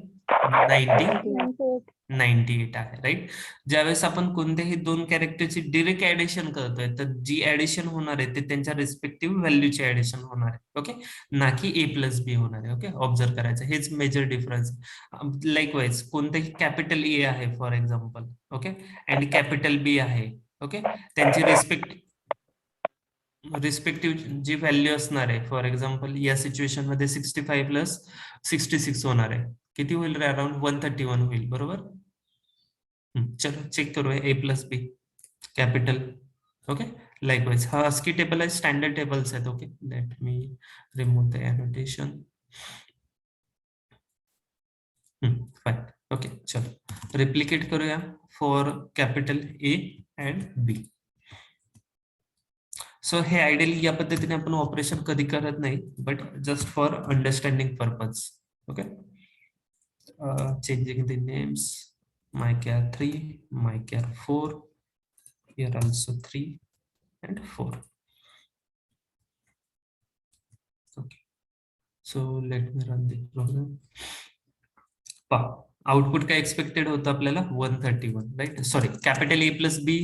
98 आहे, राईट. ज्यावेळेस आपण कोणत्याही दोन कॅरेक्टरची डिरेक्ट ऍडिशन करतोय तर जी ऍडिशन होणार आहे ते त्यांच्या रिस्पेक्टिव्ह व्हॅल्यूची ऍडिशन होणार आहे. ओके, ना की a प्लस बी होणार आहे. ओके, ऑब्झर्व करायचं, हेच मेजर डिफरन्स. लाईकवाईज कोणतंही कॅपिटल ए आहे for example, okay, and capital B आहे, ओके, त्यांची रिस्पेक्टिव्ह जी व्हॅल्यू असणार आहे, फॉर एक्झाम्पल या सिच्युएशन मध्ये 65 प्लस 66 होणार आहे. किती होईल? अराउंड 131 होईल, बरोबर. चलो चेक करूया A plus B capital. Okay, likewise हा ASCII टेबल आहे, स्टँडर्ड टेबल्स आहेत. Okay, let me remove the annotation. Fine. Okay, चलो रिप्लिकेट करूया for capital A and B. So हे आयडियली या पद्धतीने आपण ऑपरेशन कधी करत नाही, but just for understanding purpose. Okay, changing the names, mychar 3, mychar 4, here also 3 and 4. Okay, so let me run the program. Output काय एक्सपेक्टेड होतं आपल्याला? 131, right. Sorry, capital A plus B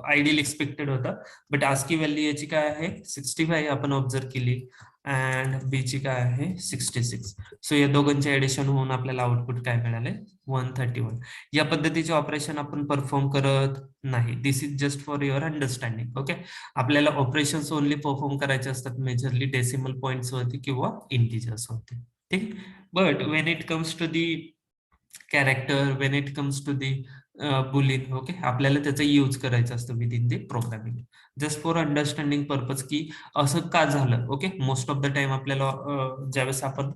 ideal expected होता, but ASCII value याची काय आहे? 65 आपण observe केली, and बी ची काय आहे? 66. सो या दोघांचे ऍडिशन होऊन आपल्याला आउटपुट काय मिळाले? 131. या पद्धतीचे ऑपरेशन आपण परफॉर्म करत नाही. This is just for your understanding. Okay, आपल्याला ऑपरेशन्स ओनली परफॉर्म करायचे असतात मेजरली डेसिमल पॉइंट्स वरती किंवा इंटिजर्स वरती, ठीक. But when it comes to the character, when it comes to the boolean, okay, आपल्याला त्याचा यूज करायचं असतं within the programming, just for understanding purpose की असं का झालं. Okay, most of the time आपल्याला ज्यावेळेस आपण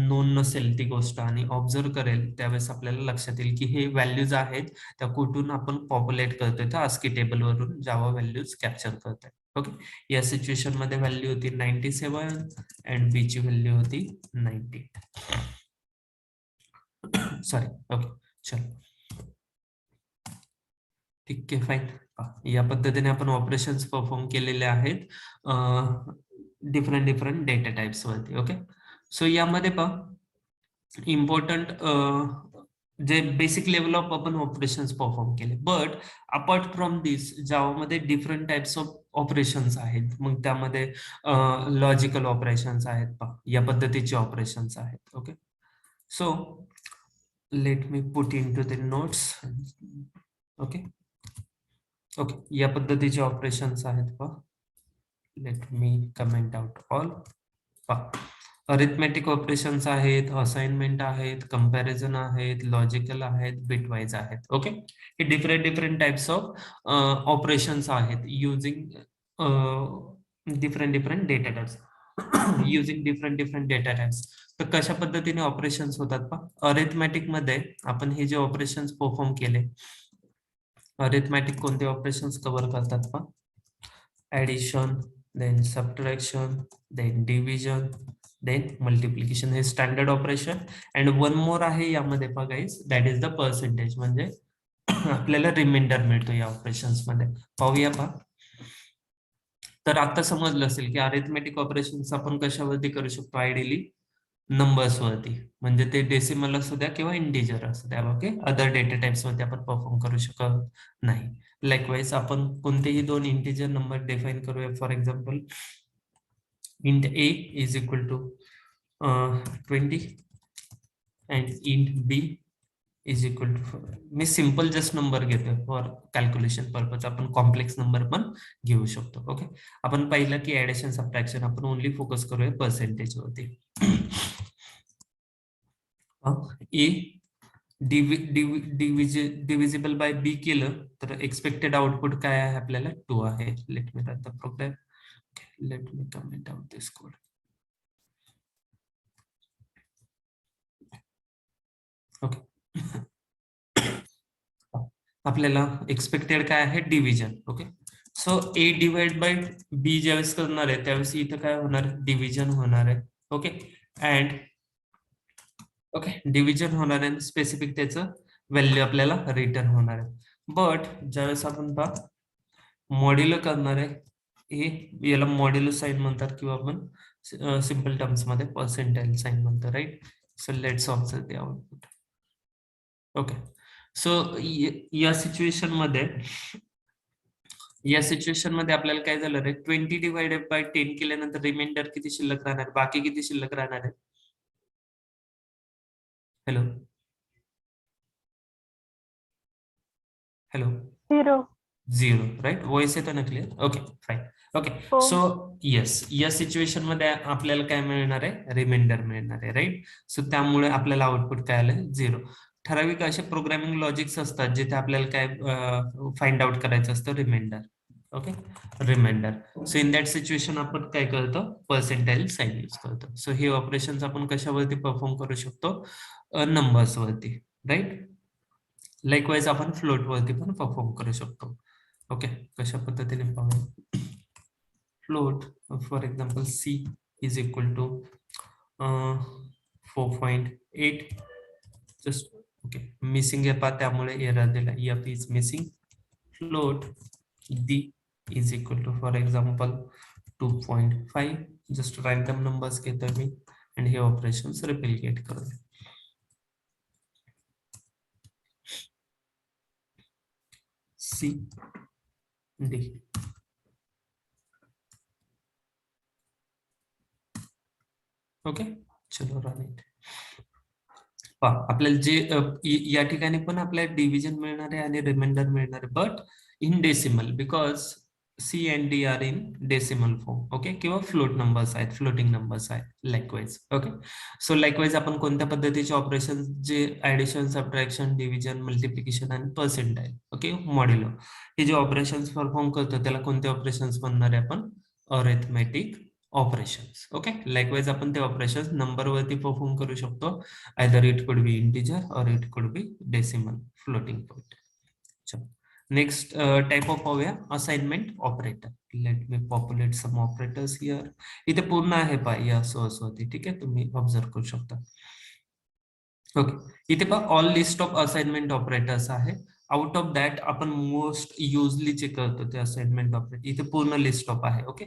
नोन नसेल ती गोष्ट आणि ऑब्झर्व करेल त्यावेळेस आपल्याला लक्षात येईल की हे व्हॅल्यूज आहेत त्या कुठून आपण पॉप्युलेट करतोय, तर ASCII टेबल वरून जावा व्हॅल्यूज कॅप्चर करतोय. ओके, या सिच्युएशन मध्ये व्हॅल्यू होती 97 अँड बी ची व्हॅल्यू होती 98. सॉरी. ओके, चलो ठीक आहे, फाईन. या पद्धतीने आपण ऑपरेशन्स परफॉर्म केलेले आहेत डिफरंट डेटा टाइप्स वरती. ओके, सो यामध्ये पहा इम्पॉर्टंट जे बेसिक लेवल ऑफ आपण ऑपरेशन्स परफॉर्म केले, बट अपार्ट फ्रॉम दिस जावामध्ये डिफरंट टाइप्स ऑफ ऑपरेशन्स आहेत. मग त्यामध्ये लॉजिकल ऑपरेशन्स आहेत, पहा या पद्धतीचे ऑपरेशन्स आहेत. Okay, so let me put into the notes. Okay, okay, या पद्धतीचे ऑपरेशन्स आहेत पहा. Let me comment out all. पहा, अरिथमेटिक ऑपरेशन्स आहेत, असाइनमेंट आहेत, कंपॅरिझन आहेत, लॉजिकल आहेत, बिटवाईज आहेत. ओके, हे डिफरंट टाइप्स ऑफ ऑपरेशन्स आहेत using different data types. Using different data types. तर कशा पद्धतीने ऑपरेशन्स होतात पहा. अरिथमॅटिक मध्ये आपण हे जे ऑपरेशन्स परफॉर्म केले, अरिथमॅटिक कोणते ऑपरेशन्स कव्हर करतात पहा? Addition, then subtraction, then division, then multiplication, हे standard operation. And one more आहे यामध्ये पहा guys, that is the percentage, म्हणजे आपल्याला रिमाइंडर मिळतो या ऑपरेशन्स मध्ये. पाहूया पहा. तर आता समजलं असेल की अरिथमेटिक ऑपरेशन्स आपण कशावरती करू शकतो? आयडियली नंबर्स वरती, म्हणजे ते डेसिमल असू द्या किंवा इंटिजर असू द्या. ओके, अदर डेटा टाइप्स वरती आपण परफॉर्म करू शकत नाही. लाईकवाईज आपण कोणतेही दोन इंटिजर नंबर डिफाईन करूया. For example int a is equal to 20 and int b is equal to मी सिम्पल जस्ट नंबर घेतोय फॉर कॅल्क्युलेशन पर्पज. आपण कॉम्प्लेक्स नंबर पण घेऊ शकतो. ओके, आपण पाहिलं की ऍडिशन सबट्रॅक्शन आपण ओनली फोकस करूया पर्सेंटेज वरती. ए डिव्हिजिबल बाय बी केलं तर एक्सपेक्टेड आउटपुट काय आहे आपल्याला 2 आहे. Let me write the program. Let me comment out this code. Okay, आपल्याला एक्सपेक्टेड काय आहे division. Okay, so A divide by B ज्यावेळेस करणार आहे त्यावेळेस इथं काय होणार डिव्हिजन होणार आहे. ओके, अँड ओके डिव्हिजन होणार आहे स्पेसिफिक त्याचं व्हॅल्यू आपल्याला रिटर्न होणार आहे. बट ज्यावेळेस आपण मॉड्युलो करणार आहे हे याला मॉड्युलो साइन म्हणतात किंवा आपण सिंपल टर्म्स मध्ये पर्सेंटाइल साइन म्हणतो. Right, so let's observe the output. Okay, so या सिच्युएशन मध्ये आपल्याला काय झालं रे 20 डिवाइडेड बाय 10 केल्यानंतर रिमाइंडर किती शिल्लक राहणार, बाकी किती शिल्लक राहणार आहे. हॅलो हॅलो 0 राईट, वॉइस येतो ना clear. Okay fine. Okay, so yes या सिच्युएशन मध्ये आपल्याला काय मिळणार आहे रिमाइंडर मिळणार आहे. राईट, सो त्यामुळे आपल्याला आउटपुट काय आलं 0. ठराविक असे प्रोग्रामिंग लॉजिक्स असतात जिथे आपल्याला काय फाइंड आउट करायचं असतं reminder. Okay, reminder. So in that situation आपण काय करतो पर्सेंटाइल साइन यूज करतो. सो हे ऑपरेशन्स आपण कशावरती परफॉर्म करू शकतो नंबर्स वरती. राईट, लाईकवाईज आपण फ्लोट वरती पण परफॉर्म करू शकतो. ओके, कशा पद्धतीने पाहूया. Float for example C is equal to 4.8 just. Okay, missing आहे पा त्यामुळे एरर दिला. F is missing. Float D is equal to for example 2.5 just random numbers घेतोय मी आणि हे ऑपरेशन्स रिप्लिकेट करूया. C D. ओके, चलो रन इट. आपल्याला जे या ठिकाणी पण आपल्याला डिव्हिजन मिळणार आहे आणि रिमाइंडर मिळणार आहे but in decimal because C and D are in decimal form. Okay, किंवा फ्लोट नंबर्स आहेत, फ्लोटिंग नंबर्स आहेत लाईकवाईज. ओके, सो लाईकवाईज आपण कोणत्या पद्धतीचे ऑपरेशन जे ऍडिशन सबट्रॅक्शन डिव्हिजन मल्टिप्लिकेशन आणि पर्सेंटाइल ओके मॉड्युलो हे जे ऑपरेशन्स परफॉर्म करतो त्याला कोणते ऑपरेशन्स म्हणणार आहे आपण अरिथमेटिक ऑपरेशन्स. ओके, लाईकवाईज आपण ते ऑपरेशन्स नंबर वरती परफॉर्म करू शकतो. either it could be integer or it could be decimal floating point. चलो next type of assignment operator. Let me populate some operators here. इथे पूर्ण आहे पा या सोर्स वरती. ठीक आहे, तुम्ही ऑब्झर्व करू शकता. ओके, इथे पा all list of assignment operators आहे. आउट ऑफ दॅट आपण मोस्ट युजली जे करतो ते असाइनमेंट ऑपरेटर इथे पूर्ण लिस्ट ऑफ आहे. ओके,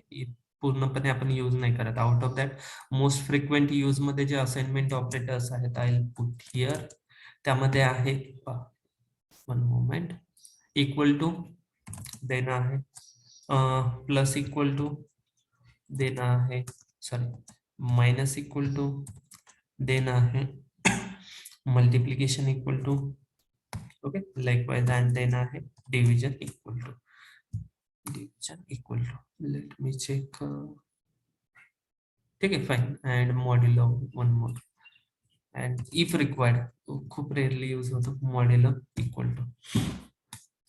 पूर्णपणे आपण यूज नाही करत. Out of that most frequent use मध्ये जे असाइनमेंट ऑपरेटर्स आहेत आय विल पुट हिअर. त्यामध्ये आहे वन मोमेंट इक्वल टू देणं आहे प्लस इक्वल टू देणं आहे सॉरी मायनस इक्वल टू देणं आहे multiplication equal to okay likewise and देणं आहे division equal to let me check. ठीक आहे fine and modulo one more and if required खूप रेअरली यूज होतो मॉड्युलो इक्वल टू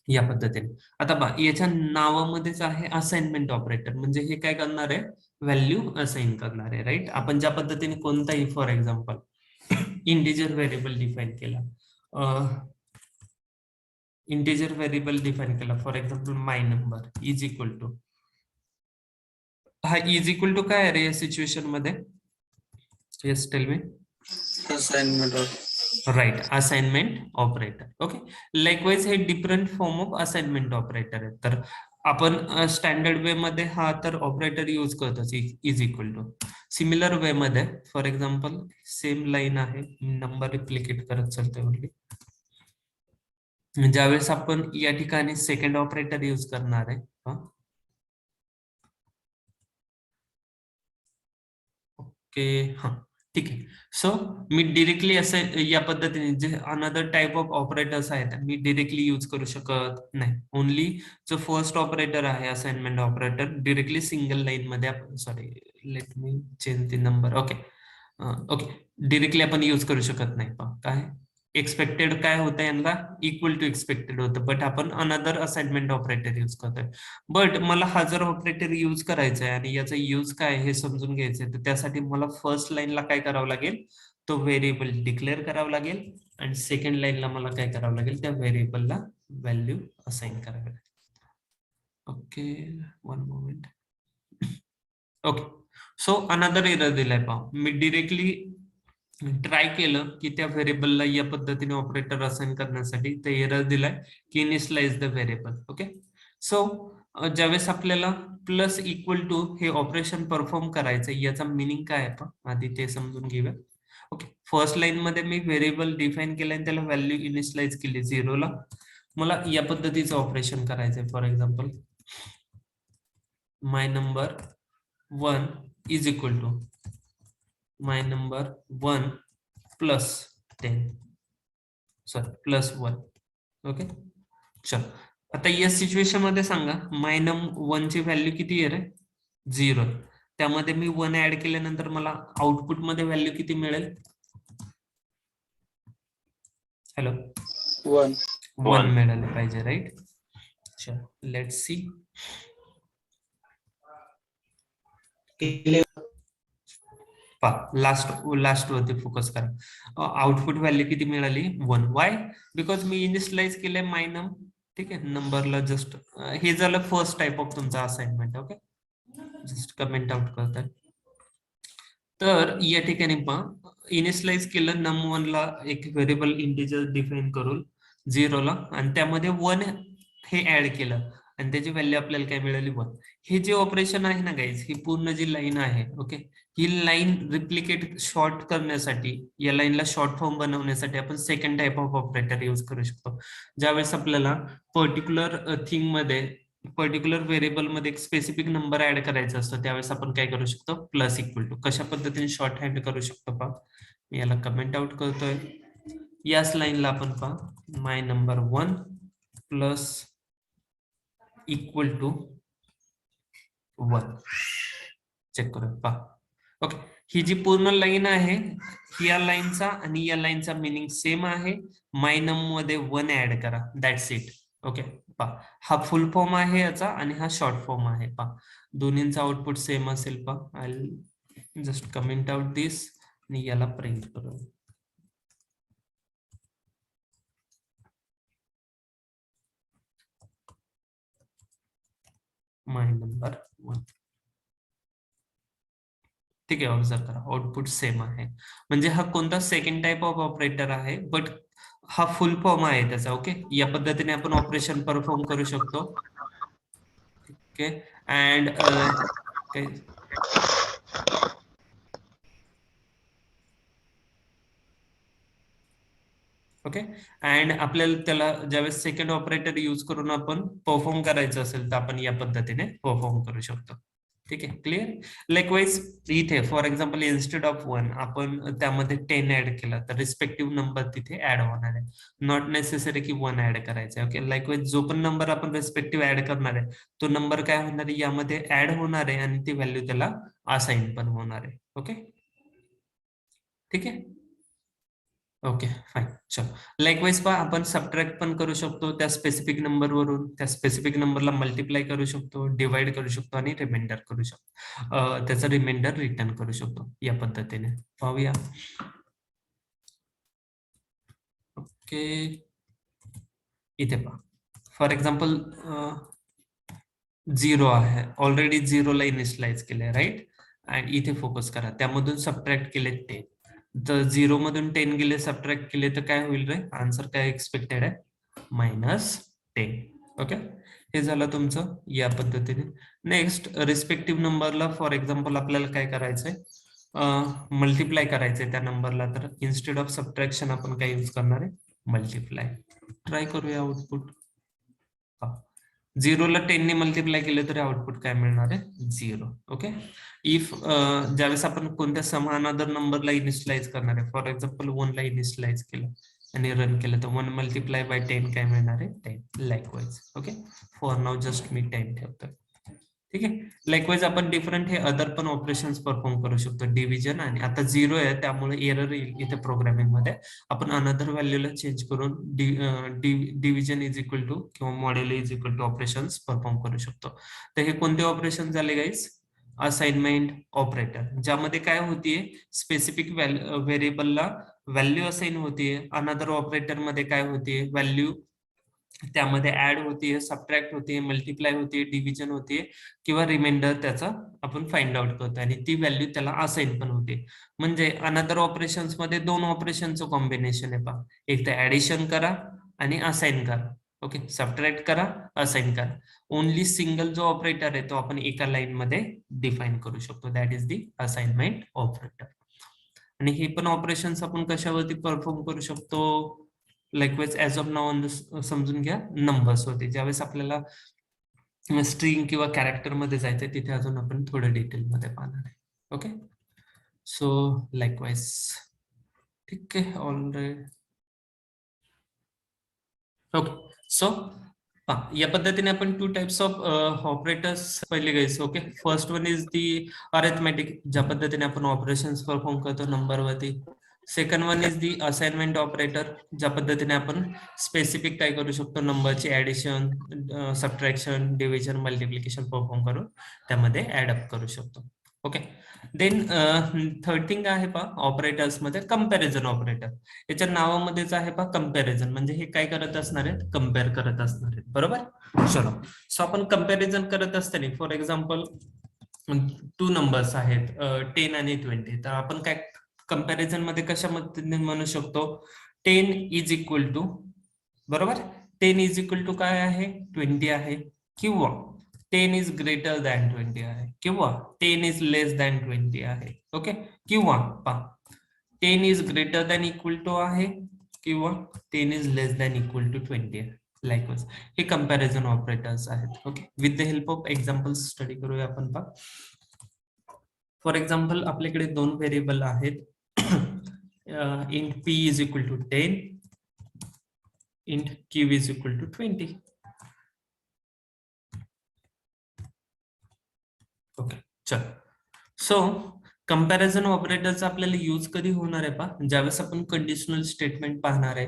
या पद्धतीने. आता याच्या नावामध्येच आहे असाइनमेंट ऑपरेटर म्हणजे हे काय करणार आहे व्हॅल्यू असाइन करणार आहे. राईट, आपण ज्या पद्धतीने कोणताही for example integer variable define केला for example my number is equal to हा इज इक्वल टू काय आहे या सिच्युएशन मध्ये yes tell me assignment right assignment operator. Okay, likewise हे different form of assignment operator आहेत. तर आपण स्टँडर्ड वे मध्ये हा तर ऑपरेटर यूज करतोच is equal to. Similar way मध्ये फॉर एक्झाम्पल सेम लाईन आहे नंबर रिप्लिकेट करत चालतोय ओनली. ज्यावेळेस आपण या ठिकाणी सेकंड ऑपरेटर यूज करणार आहे ओके हा ठीक आहे. सो मी डिरेक्टली असं या पद्धतीने जे अनदर टाइप ऑफ ऑपरेटर्स आहेत मी डिरेक्टली यूज करू शकत नाही. ओनली जो फर्स्ट ऑपरेटर आहे assignment operator directly single line मध्ये आपण sorry let me change the number okay directly आपण यूज करू शकत नाही. काय एक्सपेक्टेड काय होतं यांना इक्वल टू एक्सपेक्टेड होतं बट आपण अनदर असाइनमेंट ऑपरेटर यूज करतोय. बट मला हा जर ऑपरेटर यूज करायचा आहे आणि याचा यूज काय हे समजून घ्यायचंय तर त्यासाठी मला फर्स्ट लाईनला काय करावं लागेल तो व्हेरिएबल डिक्लेअर करावा लागेल आणि सेकंड लाईनला मला काय करावं लागेल त्या व्हेरिएबलला व्हॅल्यू असाइन करावी लागेल. Okay one moment. Okay so another error दिलाय पहा. मी डिरेक्टली ट्राय केलं की त्या व्हेरिएबलला या पद्धतीने ऑपरेटर असाइन करण्यासाठी ते एरर दिलाय की initialize the variable. Okay so ज्यावेळेस आपल्याला प्लस इक्वल टू हे ऑपरेशन परफॉर्म करायचं याचा मिनिंग काय आहे पण आधी ते समजून घेऊया. ओके फर्स्ट लाईन मध्ये मी व्हेरिएबल डिफाईन केलं आणि त्याला व्हॅल्यू इनिशियलाइज केली 0 ला. मला या पद्धतीचं ऑपरेशन करायचंय. For example my number 1 is equal to my number 1 plus 10 sorry plus 1. Okay चल आता या सिच्युएशन मध्ये सांगा माय नम 1 ची व्हॅल्यू किती आहे रे 0. त्यामध्ये मी 1 ऍड केल्यानंतर मला आउटपुट मध्ये व्हॅल्यू किती मिळेल. हॅलो 1 मिळाले पाहिजे राईट. चल लेट्स सी. लास्ट वरती फोकस करा. आउटपुट व्हॅल्यू किती मिळाली 1. वाय बिकॉज मी इनिशियलाइज केलंय माय नम. ठीक आहे नंबरला जस्ट हे झालं फर्स्ट टाइप ऑफ तुमचा assignment. Okay just comment out करताय. तर या ठिकाणी पहा इनिशियलाइज केलं num1 ला एक व्हेरिएबल इंटिजर डिफाइन करून 0 ला आणि त्यामध्ये 1 हे ऍड केलं आणि त्याची व्हॅल्यू आपल्याला काय मिळाली 1. हे जे ऑपरेशन आहे ना गाईज ही पूर्ण जी लाईन आहे ओके ही लाईन रिप्लिकेट शॉर्ट करण्यासाठी या लाईनला शॉर्ट फॉर्म बनवण्यासाठी आपण second type of operator use करू शकतो. ज्यावेळेस आपल्याला पर्टिक्युलर थिंग मध्ये पर्टिक्युलर व्हेरिएबल मध्ये एक स्पेसिफिक नंबर ऍड करायचा असतो त्यावेळेस आपण काय करू शकतो प्लस इक्वल टू. कशा पद्धतीने शॉर्ट हँड करू शकतो पहा. मी याला कमेंट आउट करतोय. याच लाईनला आपण पहा my number 1 plus equal to 1 check करू पहा. ओके ही जी पूर्ण लाईन आहे या लाईनचा आणि या लाईनचा मिनिंग सेम आहे. माय नम मध्ये 1 ऍड करा दॅट्स इट. ओके पहा हा फुल फॉर्म आहे याचा आणि हा शॉर्ट फॉर्म आहे. पहा दोन्हींचा आउटपुट सेम असेल. पहा आय जस्ट कमेंट आउट दिस आणि याला प्रिंट करू. माय नंबर 1 ठीक आहे. ऑब्झर्व करा आउटपुट सेम आहे म्हणजे हा कोणता सेकंड टाइप ऑफ ऑपरेटर आहे बट हा फुल फॉर्म आहे त्याचा. ओके या पद्धतीने आपण ऑपरेशन परफॉर्म करू शकतो. ओके अँड ओके अँड आपल्याला त्याला ज्यावेळेस सेकंड ऑपरेटर यूज करून आपण परफॉर्म करायचं असेल तर आपण या पद्धतीने परफॉर्म करू शकतो. ठीक आहे क्लिअर. लाईकवाईज इथे फॉर एक्झाम्पल इन्स्टेड ऑफ 1 आपण त्यामध्ये 10 ऍड केला तर रिस्पेक्टिव्ह नंबर तिथे ऍड होणार आहे. नॉट नेसेसरी की 1 ऍड करायचा आहे. ओके लाईकवाईज जो पण नंबर आपण रिस्पेक्टिव्ह ऍड करणार आहे तो नंबर काय होणार आहे यामध्ये ऍड होणार आहे आणि ती व्हॅल्यू त्याला असाइन पण होणार आहे. ओके ठीक आहे. ओके फाईन चलो. लाईकवाईज पहा आपण सबट्रॅक्ट पण करू शकतो त्या स्पेसिफिक नंबर वरून. त्या स्पेसिफिक नंबरला मल्टिप्लाय करू शकतो डिवाइड करू शकतो आणि रिमाइंडर करू शकतो. त्याचा रिमाइंडर रिटर्न करू शकतो या पद्धतीने. पाहूया. ओके इथे पहा फॉर एक्झाम्पल 0 आहे ऑलरेडी 0 ला इनिशियलाइज केलंय राईट. आणि इथे फोकस करा त्यामधून सबट्रॅक्ट केले 10 तर 0 मधून 10 गेले सबट्रॅक्ट केले तर काय होईल रे आन्सर काय एक्सपेक्टेड आहे -10. ओके हे झालं तुमचं या पद्धतीने. नेक्स्ट रिस्पेक्टिव्ह नंबरला फॉर एक्झाम्पल आपल्याला काय करायचंय मल्टिप्लाय करायचंय त्या नंबरला तर इन्स्टेड ऑफ सबट्रॅक्शन आपण काय यूज करणार आहे मल्टिप्लाय. ट्राय करूया आउटपुट. 0ला 10 ने मल्टिप्लाय केलं तरी आउटपुट काय मिळणार आहे 0. ओके. इफ ज्यावेळेस आपण कोणत्या सम अनदर नंबरला इनिशियलाइज करणार आहे, फॉर एक्झाम्पल 1 ला इनिशियलाइज केलं आणि रन केलं तर 1 मल्टिप्लाय बाय 10 काय मिळणार आहे 10. लाईकवाईज. ओके. फॉर नाव जस्ट मी 10 ठेवतोय. ठीक आहे. लाईकवाईज आपण डिफरंट हे अदर पण ऑपरेशन्स परफॉर्म करू शकतो. डिव्हिजन आणि आता 0 आहे त्यामुळे एरर येईल इथे प्रोग्रामिंग मध्ये. आपण अनदर व्हॅल्यूला चेंज करून डिव्हिजन इज इक्वल टू किंवा module is equal to operations perform करू शकतो. तर हे कोणते ऑपरेशन झाले गाईज? असाइनमेंट ऑपरेटर, ज्यामध्ये काय होतीये स्पेसिफिक व्हेरिएबलला व्हॅल्यू असाइन होतीये. अनदर ऑपरेटर मध्ये काय होतीये व्हॅल्यू त्यामध्ये ऍड होतीये, सबट्रॅक्ट होतीये, मल्टिप्लाय होतीये, डिव्हिजन होतीये किंवा रिमाइंडर त्याचा आपण फाइंड आउट करतो आणि ती व्हॅल्यू त्याला असाइन पण होते. म्हणजे अनदर ऑपरेशन्स मध्ये 2 ऑपरेशनचं कॉम्बिनेशन आहे पहा. एक तर ऍडिशन करा आणि असाइन करा. ओके. सबट्रॅक्ट करा, असाइन करा. ओनली सिंगल जो ऑपरेटर आहे तो आपण एका लाईन मध्ये डिफाइन करू शकतो. That is the assignment operator. आणि हे पण ऑपरेशन्स आपण कशावरती परफॉर्म करू शकतो? लाईकवाईज ऍज ऑफ नाउ समजून घ्या नंबर्स होते. ज्यावेळेस आपल्याला स्ट्रिंग किंवा कॅरेक्टर मध्ये जायचंय तिथे अजून आपण थोडं डिटेल मध्ये पाहणार आहे. ओके. सो लाईकवाईज ठीक आहे. ऑलराईट. ओके. सो या पद्धतीने आपण 2 टाइप्स ऑफ ऑपरेटर्स पहिले घ्यायचं. Okay. First one is the arithmetic, ज्या पद्धतीने आपण ऑपरेशन्स परफॉर्म करतो नंबरवरती. Second one is the assignment operator, ज्या पद्धतीने आपण स्पेसिफिक काय करू शकतो नंबरची addition, subtraction, division, multiplication perform करून त्यामध्ये ऍड अप करू शकतो. ओके. देन थर्ड थिंग आहे पहा ऑपरेटर्स मध्ये कंपॅरिझन ऑपरेटर. याच्या नावामध्येच आहे पहा कंपॅरिझन, म्हणजे हे काय करत असणार आहेत कम्पेअर करत असणार आहेत. बरोबर. चलो. सो आपण कंपॅरिझन करत असताना फॉर एक्झाम्पल 2 नंबर्स आहेत 10 आणि 20. तर आपण काय कंपॅरिझन मध्ये कशा पद्धतीने म्हणू शकतो 10 इज इक्वल टू, बरोबर 10 इज इक्वल टू काय आहे 20 आहे, किंवा 10 इज ग्रेटर दॅन 20 आहे, किंवा 10 इज लेस दॅन 20 आहे. ओके. किंवा पहा 10 is greater than equal to आहे किंवा 10 is less than equal to 20 आहे. लाईकवाईज हे कंपॅरिझन ऑपरेटर्स आहेत. Okay. With the help of examples study करूया आपण पहा. फॉर एक्झाम्पल आपल्याकडे 2 व्हेरिएबल आहेत. int p is equal to 10, int q is equal to 20. Okay. चल. सो कंपॅरिझन ऑपरेटरचा आपल्याला यूज कधी होणार आहे पहा, ज्यावेळेस आपण कंडिशनल स्टेटमेंट पाहणार आहे,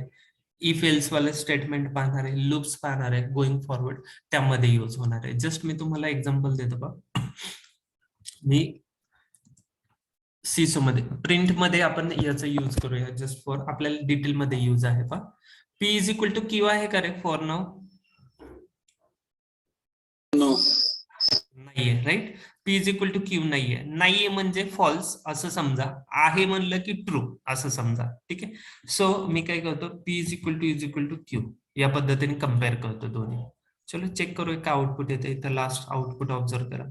इफ एल्स वाले स्टेटमेंट पाहणार आहे, लूप्स पाहणार आहे, गोइंग फॉरवर्ड त्यामध्ये यूज होणार आहे. जस्ट मी तुम्हाला एक्झाम्पल देतो पहा. मी सीसो मध्ये प्रिंट मध्ये आपण याचा यूज करूया जस्ट फॉर आपल्याला डिटेल मध्ये यूज आहे पहा. P is equal to Q आहे का रे फॉर नाव? नो. नाहीये. Right. P is equal to Q नाहीये म्हणजे फॉल्स असं समजा, आहे म्हणलं की ट्रू असं समजा. ठीक आहे. सो मी काय करतो P is equal to Q या पद्धतीने कम्पेअर करतो दोन्ही. चलो चेक करूया काय आउटपुट येते. इथं लास्ट आउटपुट ऑब्झर्व करा.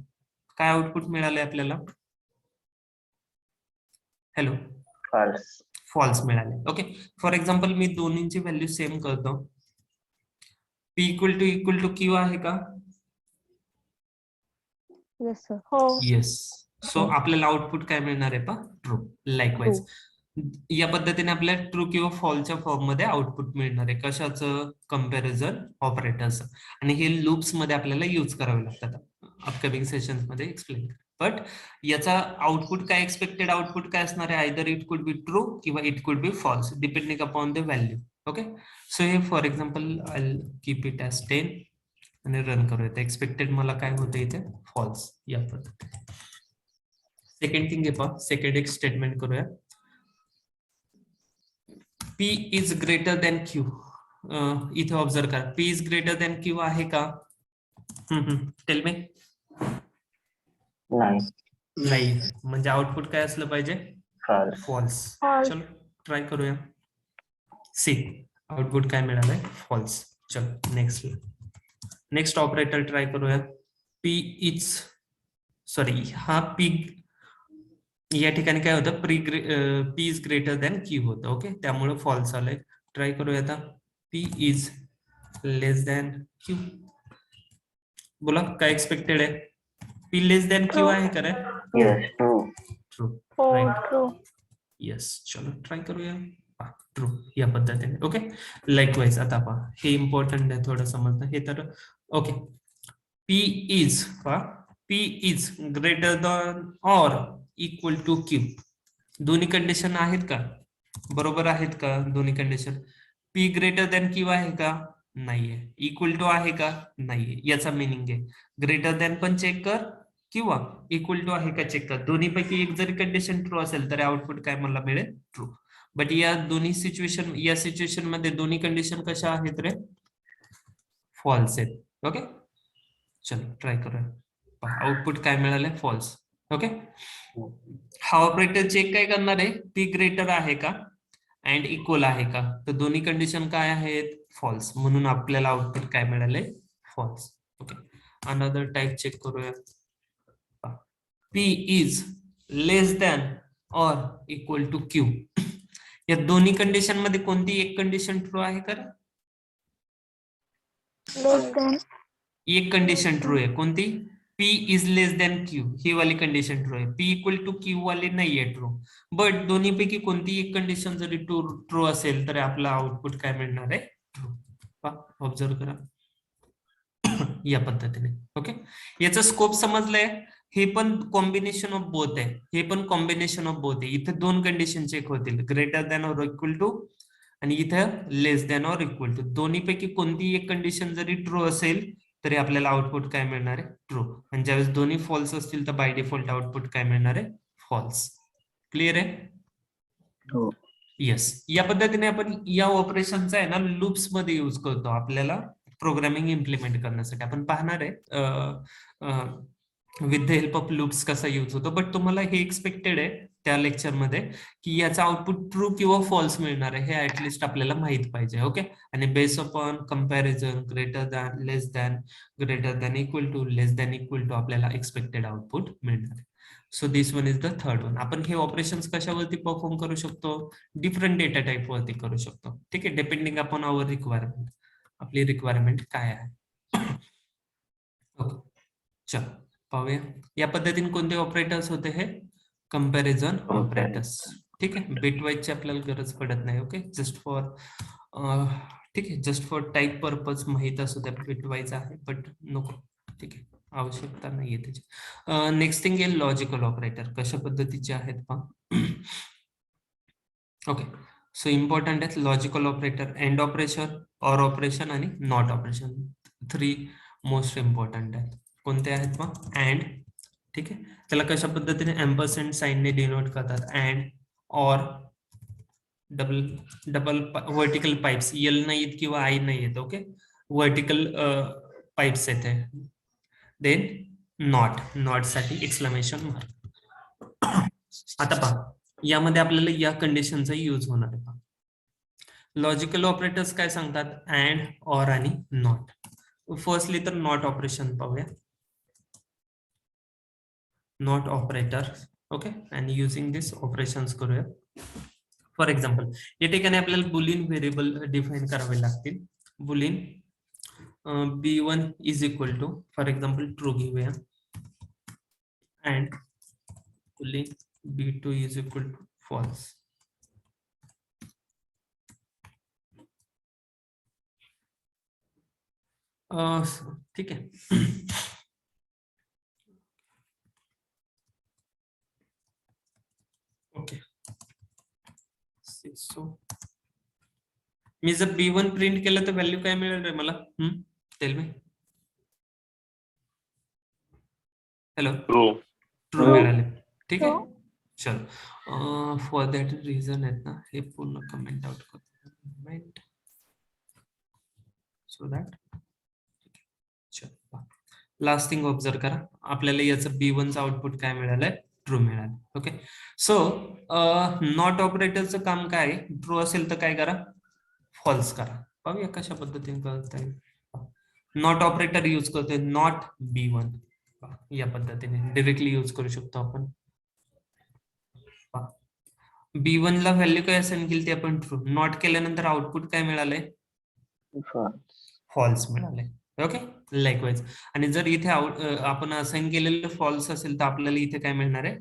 काय आउटपुट मिळालंय आपल्याला? हॅलो. फॉल्स मिळाले. ओके. फॉर एक्झाम्पल मी दोन्हीची व्हॅल्यू सेम करतो. पी इक्वल टू क्यू आहे का? Yes sir. हो. येस. सो आपल्याला आउटपुट काय मिळणार आहे पहा ट्रू. लाईकवाईज या पद्धतीने आपल्याला ट्रू किंवा फॉल्सच्या फॉर्म मध्ये आउटपुट मिळणार आहे. कशाचं? कंपॅरिझन ऑपरेटरचं. आणि हे लूप्स मध्ये आपल्याला यूज करावे लागतात. अपकमिंग सेशन्स मध्ये एक्सप्लेन. बट याचा आउटपुट काय एक्सपेक्टेड आउटपुट काय असणार आहे? Either it could be true किंवा it could be false depending upon the value. Okay. So हे for example I keep it as 10 आणि रन करूया. एक्सपेक्टेड मला काय होतं इथे? फॉल्स या पद्धतीने. सेकंड थिंग आहे पहा. सेकंड एक स्टेटमेंट करूया. P is greater than Q. इथे ऑब्झर्व करा. P is greater than Q आहे का? Tell me. नाही. म्हणजे आउटपुट काय असलं पाहिजे? फॉल्स. चलो ट्राय करूया. सी आउटपुट काय मिळालंय? फॉल्स. चलो नेक्स्ट ऑपरेटर ट्राय करूया. P इज सॉरी हा P या ठिकाणी काय होतं? P is greater than Q होतं. ओके. त्यामुळे फॉल्स आलंय. ट्राय करूया आता. P is less than Q. बोला काय एक्सपेक्टेड आहे? पी लेस देन क्यू आहे का रे? Yes, true. ट्रू. हो राईट. ट्रू. येस, चलो ट्राय करूया. ट्रू या पद्धतीने. ओके, लाईकवाईज आता पहा, हे इम्पॉर्टंट आहे थोडं समजणं. हे तर okay, P is P is greater than or equal to Q. दोन्ही कंडिशन आहेत का? बरोबर आहेत का दोन्ही condition? P greater than Q आहे का? नाहीये. इक्वल टू आहे का? नाहीये. याचा मिनिंग आहे ग्रेटर दॅन पण चेक कर किंवा इक्वल टू आहे का चेक कर. दोन्ही पैकी एक जरी कंडिशन ट्रू असेल तर आउटपुट काय मला मिळेल? ट्रू. बट या दोन्ही सिच्युएशन, या सिच्युएशन मध्ये दोन्ही कंडिशन कशा आहेत रे? फॉल्स आहेत. ओके, चलो ट्राय करूया. आउटपुट काय मिळाले? फॉल्स. ओके, हा ऑपरेटर चेक काय करणार आहे? पी ग्रेटर आहे का अँड इक्वल आहे का? तर दोन्ही कंडिशन काय आहेत? फॉल्स. म्हणून आपल्याला आउटपुट काय मिळाले? False. Okay, another type check करूया. P is less than or equal to Q. या दोन्ही कंडिशन मध्ये कोणती एक कंडिशन ट्रू आहे का? Less than. एक कंडिशन ट्रू आहे. कोणती? P is less than Q. ही वाली कंडिशन ट्रू आहे. P इक्वल टू Q वाली नाहीये ट्रू. बट दोन्ही पैकी कोणती एक कंडिशन जरी ट्रू असेल तर आपला आउटपुट काय मिळणार आहे? ट्रू. ऑब्झर्व करा या पद्धतीने. ओके, याचा स्कोप समजलाय. हे पण कॉम्बिनेशन ऑफ बोथ आहे. हे पण कॉम्बिनेशन ऑफ बोथ आहे. इथे दोन कंडिशन चेक होतील, greater than or equal to आणि इथं less than or equal to. दोन्ही पैकी कोणती एक कंडिशन जरी ट्रू असेल तरी आपल्याला आउटपुट काय मिळणार आहे? ट्रू. आणि ज्यावेळेस दोन्ही फॉल्स असतील तर बाय डिफॉल्ट आउटपुट काय मिळणार आहे? फॉल्स. क्लिअर आहे? हो. येस, या पद्धतीने आपण या ऑपरेशनचा आहे ना लूप्स मध्ये युज करतो आपल्याला प्रोग्रामिंग इम्प्लिमेंट करण्यासाठी. आपण पाहणार आहे with the help of loops कसा यूज होतो. बट तुम्हाला हे एक्सपेक्टेड आहे त्या लेक्चर मध्ये की याचा आउटपुट ट्रू किंवा फॉल्स मिळणार आहे हे ऍटलिस्ट आपल्याला माहित पाहिजे. ओके, आणि base upon comparison greater than, less than, greater than equal to, less than equal to आपल्याला एक्सपेक्टेड आउटपुट मिळणार आहे. So this one is the third one. आपण हे ऑपरेशन्स कशावरती परफॉर्म करू शकतो? डिफरंट डेटा टाइप वरती करू शकतो. ठीक आहे, डिपेंडिंग अपॉन आवर रिक्वायरमेंट. आपली रिक्वायरमेंट काय आहे? ओके, चलो पाहूया. या पद्धतीने कोणते ऑपरेटर्स होते? हे कंपॅरिझन ऑपरेटर्स. ठीक आहे, बिटवाईजची आपल्याला गरज पडत नाही. ओके, जस्ट फॉर ठीक आहे, जस्ट फॉर टाईप पर्पज माहित असू द्या बिटवाईज आहे, बट नको. ठीक आहे, आवश्यकता नाहीये त्याची. नेक्स्ट थिंग आहे लॉजिकल ऑपरेटर. कशा पद्धतीचे आहेत पहा. ओके, सो इम्पॉर्टंट आहेत logical operator, end operation, or operation आणि नॉट ऑपरेशन. 3 मोस्ट इम्पॉर्टंट आहेत. कोणते आहेत मग? अँड. ठीक आहे, त्याला कशा पद्धतीने एम्परसेंड साइनने डिनोट करतात? And, or, double vertical pipes. L नाही आहेत किंवा आय नाही आहेत. ओके, व्हर्टिकल पाइप्स येते. देन नॉट, नॉट साठी एक्सक्लेमेशन मार्क. आता पहा, यामध्ये आपल्याला या कंडिशनचा यूज होणार आहे. लॉजिकल ऑपरेटर्स काय सांगतात? अँड, ऑर आणि नॉट. फर्स्टली तर नॉट ऑपरेशन पाहूया. Not operator. ओके, आणि युजिंग दिस ऑपरेशन्स करूया. फॉर एक्झाम्पल या ठिकाणी आपल्याला बुलियन व्हेरिएबल डिफाइन करावे लागतील. Boolean b1 is equal to, for example true घेऊया, and boolean b2 is equal to false. ठीक आहे. ओके, सो मी जर b1 प्रिंट केलं तर व्हॅल्यू काय मिळेल रे मला? Tell me. Hello, true. True मिळाले. ठीक आहे, चलो. फॉर दॅट रिझन आहेत ना, हे पूर्ण कमेंट आउट करतो सो दॅट. चलो, लास्ट थिंग ऑब्झर्व करा. आपल्याला याचं b1 चं आउटपुट काय मिळालंय? ट्रू मिळालं. ओके, सो नॉट ऑपरेटरचं काम काय? ट्रू असेल तर काय करा? फॉल्स करा. पाहूया कशा पद्धतीने करता येईल. नॉट ऑपरेटर यूज करतोय, नॉट b1. या पद्धतीने डायरेक्टली यूज करू शकतो आपण. b1 ला व्हॅल्यू काय असेल केली ती आपण ट्रू. नॉट केल्यानंतर आउटपुट काय मिळालंय? फॉल्स मिळालंय. Okay likewise. आणि जर इथे आपण असाइन केलेलं फॉल्स असेल तर आपल्याला इथे काय मिळणार आहे,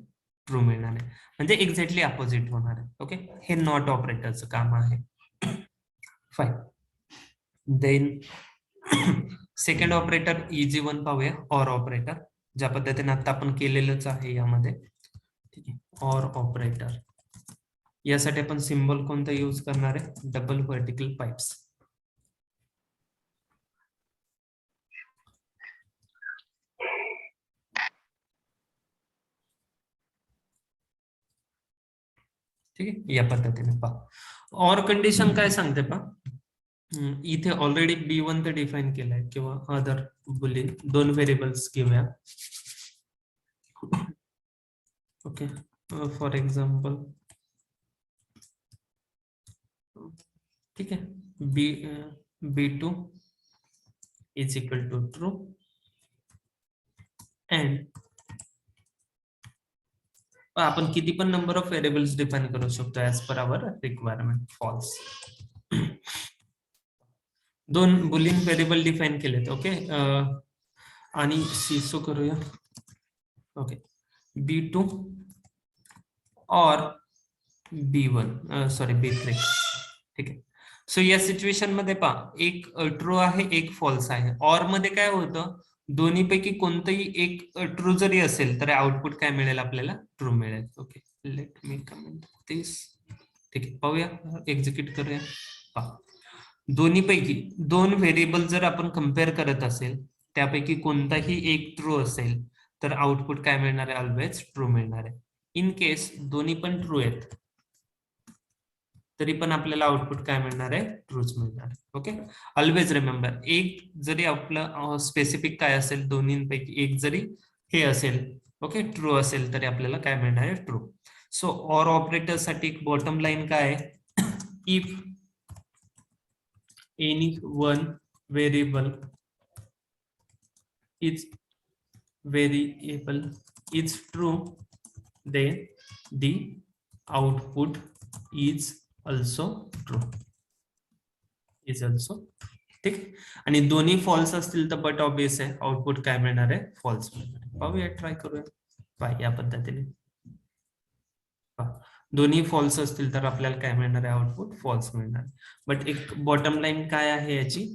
ट्रू मिळणार आहे. म्हणजे एक्झॅक्टली अपोजिट होणार आहे. ओके, हे नॉट ऑपरेटरचं काम आहे. Fine. Then second operator easy one पाहूया, ऑर ऑपरेटर. ज्या पद्धतीने आता आपण केलेलंच आहे यामध्ये. ठीक आहे, ऑर ऑपरेटर. यासाठी आपण सिम्बॉल कोणता यूज करणार आहे, डबल व्हर्टिकल पाइप्स. ठीक आहे, या पद्धतीने पहा. ऑर कंडिशन काय सांगते पहा, इथे ऑलरेडी B1 तर डिफाईन केलाय किंवा अदर बुलियन, दोन व्हेरिएबल्स घेऊया. ओके, फॉर एक्झाम्पल ठीक आहे, B2 is equal to true and आपण किती पण नंबर ऑफ व्हेरिएबल्स डिफाइन करू शकतो as per our requirement. False. दोन बुलियन व्हेरिएबल डिफाइन केलेत. ओके, आणि सिसो करूया. ओके, B2 और B1 सॉरी B3. ठीक आहे. सो या सिच्युएशन मध्ये पहा, एक ट्रू आहे, एक फॉल्स आहे. ऑर मध्ये काय होतं, दोन्ही पैकी कोणतंही एक ट्रू जरी असेल तर आउटपुट काय मिळेल आपल्याला, ट्रू मिळेल. ओके, लेट मी कमेंट दिस. ठीक आहे, पाहूया, एक्झिक्यूट करूया. पहा, दोन्ही पैकी दोन व्हेरिएबल जर आपण कम्पेअर करत असेल, त्यापैकी कोणताही एक ट्रू असेल तर आउटपुट काय मिळणार आहे, ऑलवेज ट्रू मिळणार आहे. इन केस दोन्ही पण ट्रू आहेत तरी पण आपल्याला आउटपुट काय मिळणार आहे, ट्रूच मिळणार आहे. ओके, ऑलवेज रिमेंबर, एक जरी आपलं स्पेसिफिक काय असेल, दोन्हीपैकी एक जरी हे असेल, ओके, ट्रू असेल तरी आपल्याला काय मिळणार आहे, ट्रू. सो ऑर ऑपरेटर साठी बॉटम लाईन काय आहे, if any one variable is true, then the output is also true. ठीक. आणि दोन्ही फॉल्स असतील तर बट ऑब्वियस आहे, आउटपुट काय मिळणार आहे, फॉल्स मिळणार आहे. पाहूया, ट्राय करूया. पहा, या पद्धतीने दोन्ही फॉल्स असतील तर आपल्याला काय मिळणार आहे, आउटपुट फॉल्स मिळणार. बट एक बॉटम लाईन काय आहे याची,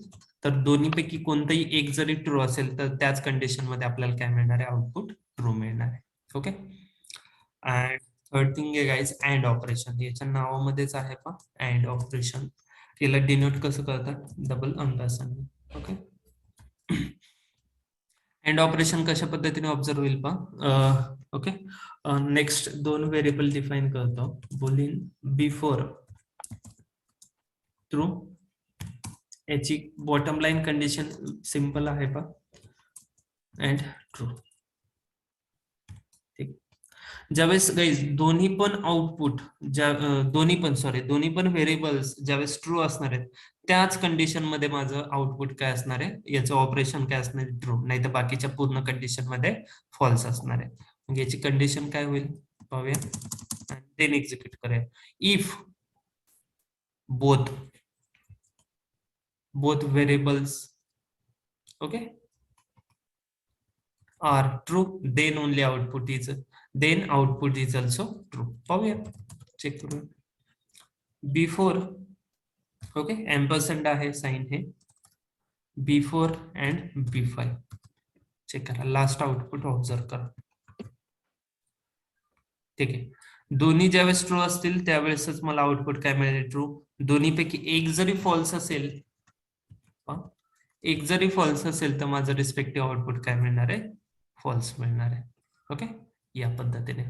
तर दोन्हीपैकी कोणतंही एक जरी ट्रू असेल तर त्याच कंडिशन मध्ये आपल्याला काय मिळणार आहे, आउटपुट ट्रू मिळणार आहे. ओके, अँड थर्ड थिंग आहे गाईज, अँड ऑपरेशन. याच्या नावामध्येच आहे पहा, अँड ऑपरेशन. याला डिनोट कसं करतात, डबल अंपासने. ओके, अँड ऑपरेशन कशा पद्धतीने ऑब्झर्व होईल पहा. ओके, नेक्स्ट दोन व्हेरिएबल डिफाइन करतो, बुलियन बिफोर ट्रू. याची बॉटम लाईन कंडिशन सिंपल आहे पहा, अँड ट्रू. ठीक. ज्यावेळेस गाईज दोन्ही पण आउटपुट, दोन्ही पण व्हेरिएबल्स ज्यावेळेस ट्रू असणार आहेत त्याच कंडिशन मध्ये माझं आउटपुट काय असणार आहे, याचं ऑपरेशन काय असणार आहे, ट्रू. नाही तर बाकीच्या पूर्ण कंडिशन मध्ये फॉल्स असणार आहे. मग याची कंडिशन काय होईल पाहूया, देन एक्झिक्यूट करूया. If both variables, okay, are true, then only output is also true. पाहूया, चेक करूया. बिफोर, ओके, एम्परसँड आहे साइन, हे B4 and B5. चेक करा, लास्ट आउटपुट ऑब्झर्व करा. ठीक आहे, दोन्ही ज्यावेळेस ट्रू असतील त्यावेळेसच मला आउटपुट काय मिळेल, ट्रू. दोन्हीपैकी एक जरी फॉल्स असेल तर माझं रिस्पेक्टिव्ह आउटपुट काय मिळणार आहे, फॉल्स मिळणार आहे. ओके, या पद्धतीने.